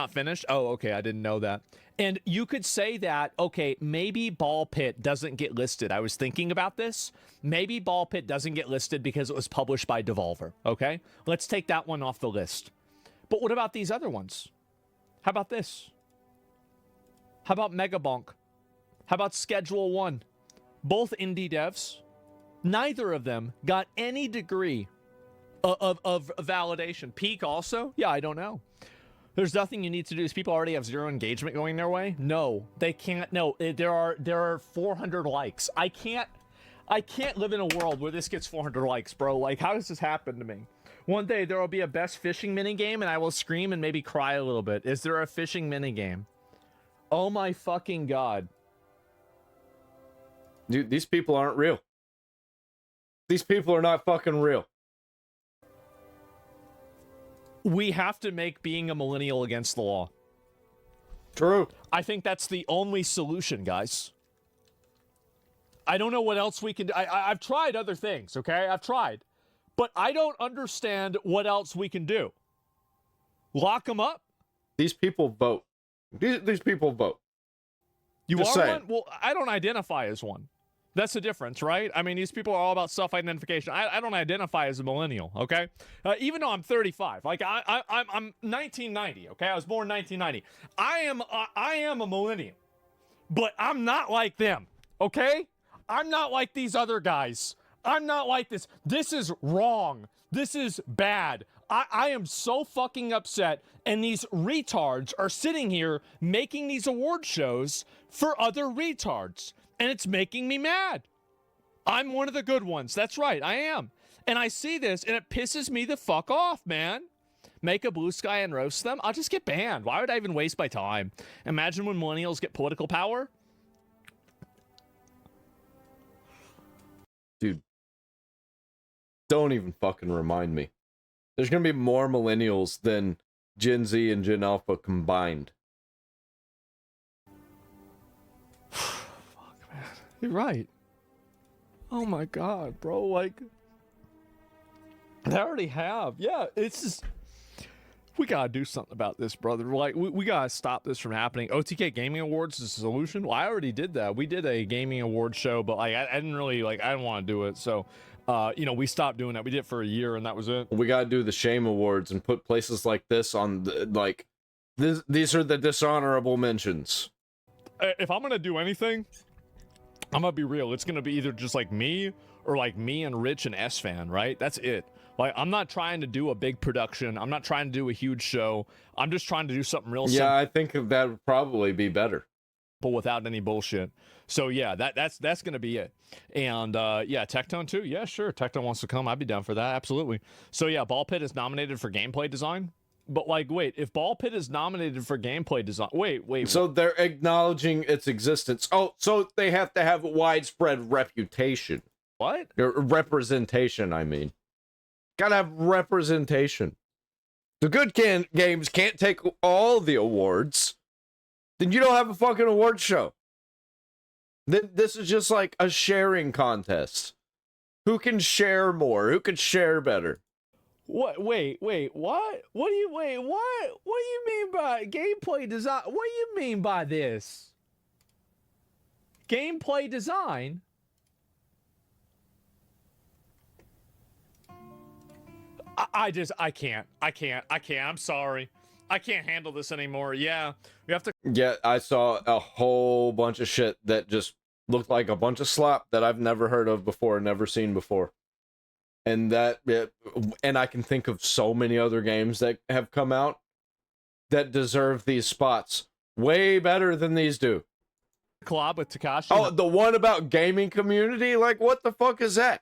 not finished. Oh, okay. I didn't know that. And you could say that, okay, maybe Ball Pit doesn't get listed. I was thinking about this. Maybe Ball Pit doesn't get listed because it was published by Devolver. Okay, let's take that one off the list. But what about these other ones? How about this? How about Megabonk? How about Schedule 1? Both indie devs. Neither of them got any degree of validation. Peak also? Yeah, I don't know. There's nothing you need to do. These people already have zero engagement going their way. No, they can't. No, there are 400 likes. I can't live in a world where this gets 400 likes, bro. Like, how does this happen to me? One day there will be a best fishing minigame and I will scream and maybe cry a little bit. Is there a fishing minigame? Oh my fucking god. Dude, these people aren't real. These people are not fucking real. We have to make being a millennial against the law. True. I think that's the only solution, guys. I don't know what else we can do. I've tried other things, okay? I've tried. But I don't understand what else we can do. Lock them up? These people vote. These people vote. You Just are saying. one? Well, I don't identify as one. That's the difference, right? I mean, these people are all about self-identification. I don't identify as a millennial, okay? Even though I'm 35. Like, I'm 1990, okay? I was born 1990. I am a millennial. But I'm not like them, okay? I'm not like these other guys. I'm not like this. This is wrong. This is bad. I am so fucking upset, and these retards are sitting here making these award shows for other retards, and it's making me mad. I'm one of the good ones. That's right, I am. And I see this, and it pisses me the fuck off, man. Make a blue sky and roast them? I'll just get banned. Why would I even waste my time? Imagine when millennials get political power. Dude, don't even fucking remind me. There's gonna be more millennials than Gen Z and Gen Alpha combined. Fuck, man. You're right. Oh my god, bro. Like, they already have. Yeah, it's just... We gotta do something about this, brother. Like, we gotta stop this from happening. OTK Gaming Awards is the solution? Well, I already did that. We did a gaming award show, but like, I didn't really, like, I didn't want to do it. So, you know, we stopped doing that. We did it for a year, and that was it. We gotta do the shame awards and put places like this on, like, these are the dishonorable mentions. If I'm gonna do anything, I'm gonna be real. It's gonna be either just like me or like me and Rich and S-Fan, right? That's it. Like, I'm not trying to do a big production. I'm not trying to do a huge show. I'm just trying to do something real simple. Yeah, I think that would probably be better. But without any bullshit. So yeah, that's gonna be it. And yeah, Tectone too. Yeah, sure. Tectone wants to come. I'd be down for that. Absolutely. So yeah, Ball Pit is nominated for gameplay design. But like, wait, if Ball Pit is nominated for gameplay design, wait. So they're acknowledging its existence. Oh, so they have to have widespread reputation. What? Or representation, I mean. Gotta have representation. The good games can't take all the awards. Then you don't have a fucking award show. Then this is just like a sharing contest. Who can share more? Who can share better? What? Wait. What? What do you wait? What? What do you mean by gameplay design? What do you mean by this? Gameplay design? I can't. I'm sorry. I can't handle this anymore. Yeah, we have to. Yeah, I saw a whole bunch of shit that just looked like a bunch of slop that I've never heard of before, never seen before. And and I can think of so many other games that have come out that deserve these spots way better than these do. Collab with Takashi. Oh, the one about gaming community? Like, what the fuck is that?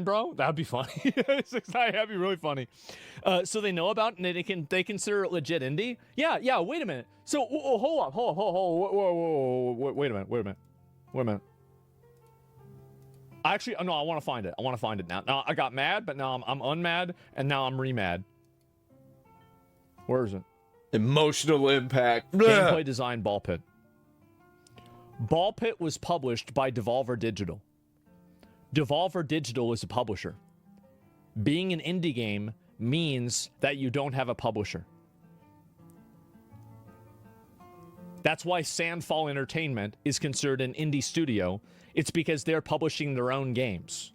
Bro, that'd be funny. That'd be really funny. So they know about, and they consider it legit indie. Yeah. Wait a minute. So hold on. Wait a minute. Actually, no, I want to find it. I want to find it now. Now I got mad, but now I'm unmad, and now I'm re-mad. Where is it? Emotional impact. Gameplay design Ball Pit. Ball Pit was published by Devolver Digital. Devolver Digital is a publisher. Being an indie game means that you don't have a publisher. That's why Sandfall Entertainment is considered an indie studio. It's because they're publishing their own games.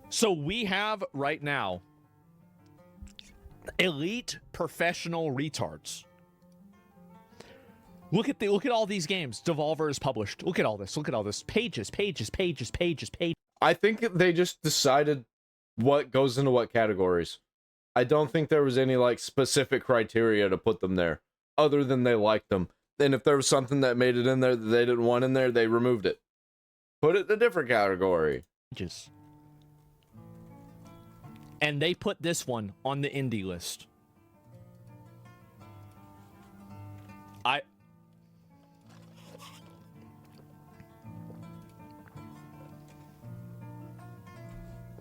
So we have right now elite professional retards. Look at all these games Devolver has published. Look at all this. Pages. I think they just decided what goes into what categories. I don't think there was any like specific criteria to put them there, other than they liked them. And if there was something that made it in there that they didn't want in there, they removed it. Put it in a different category. And they put this one on the indie list.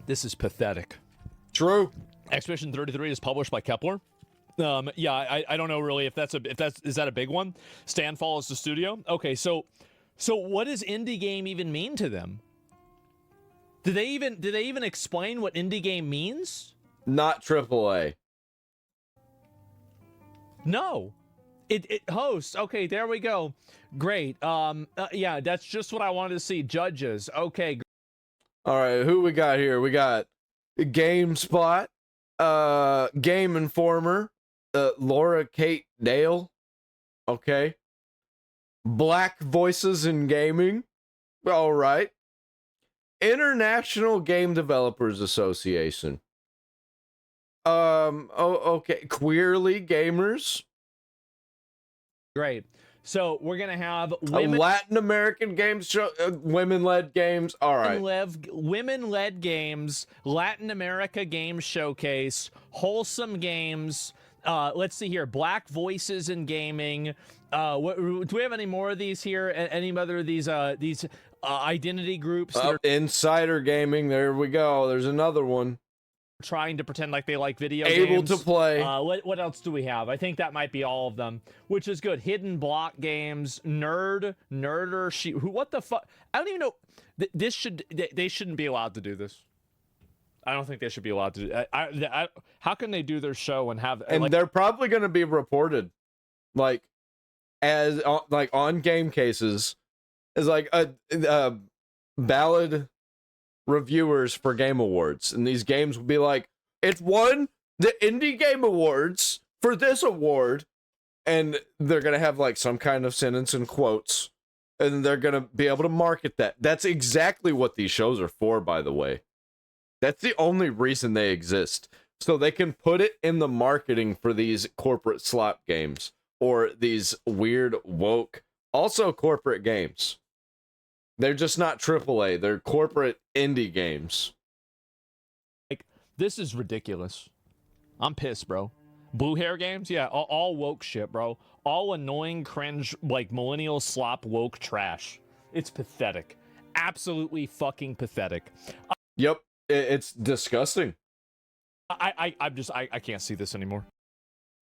This is pathetic. True. Expedition 33 is published by Kepler. Yeah, I don't know really if is that a big one? Stanfall is the studio. Okay, so what does indie game even mean to them? Did they even explain what indie game means? Not AAA. No. It hosts. Okay, there we go. Great. Yeah, that's just what I wanted to see. Judges. Okay. All right, who we got here? We got GameSpot, Game Informer, Laura Kate Dale, okay. Black Voices in Gaming, all right. International Game Developers Association. Okay. Queerly Gamers. Great. So we're gonna have women, Latin American games show, women-led games. All right. Women-led games, Latin America Game Showcase, Wholesome Games. Let's see here. Black Voices in Gaming. Do we have any more of these here? Any other of these identity groups? Insider Gaming. There we go. There's another one. Trying to pretend like they like video Able games. to play. What else do we have? I think that might be all of them, which is good. Hidden Block Games, Nerder, what the fuck? I don't even know. They shouldn't be allowed to do this. I don't think they should be allowed to do. How can they do their show and have? And they're probably going to be reported, like, as like on game cases, as like a valid reviewers for Game Awards, and these games will be like, it won the Indie Game Awards for this award, and they're gonna have like some kind of sentence and quotes, and they're gonna be able to market that. That's exactly what these shows are for, by the way. That's the only reason they exist, so they can put it in the marketing for these corporate slot games or these weird woke, also corporate games. They're just not AAA. They're corporate indie games. Like, this is ridiculous. I'm pissed, bro. Blue hair games? Yeah, all woke shit, bro. All annoying, cringe, like, millennial slop woke trash. It's pathetic. Absolutely fucking pathetic. Yep, it's disgusting. I can't see this anymore.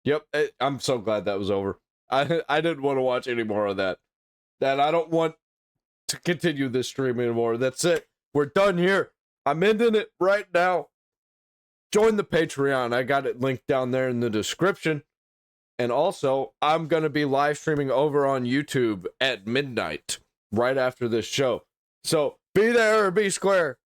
Yep, I'm so glad that was over. I didn't want to watch any more of that. I don't want to continue this stream anymore. That's it. We're done here. I'm ending it right now. Join the Patreon. I got it linked down there in the description. And also, I'm going to be live streaming over on YouTube at midnight right after this show. So be there or be square.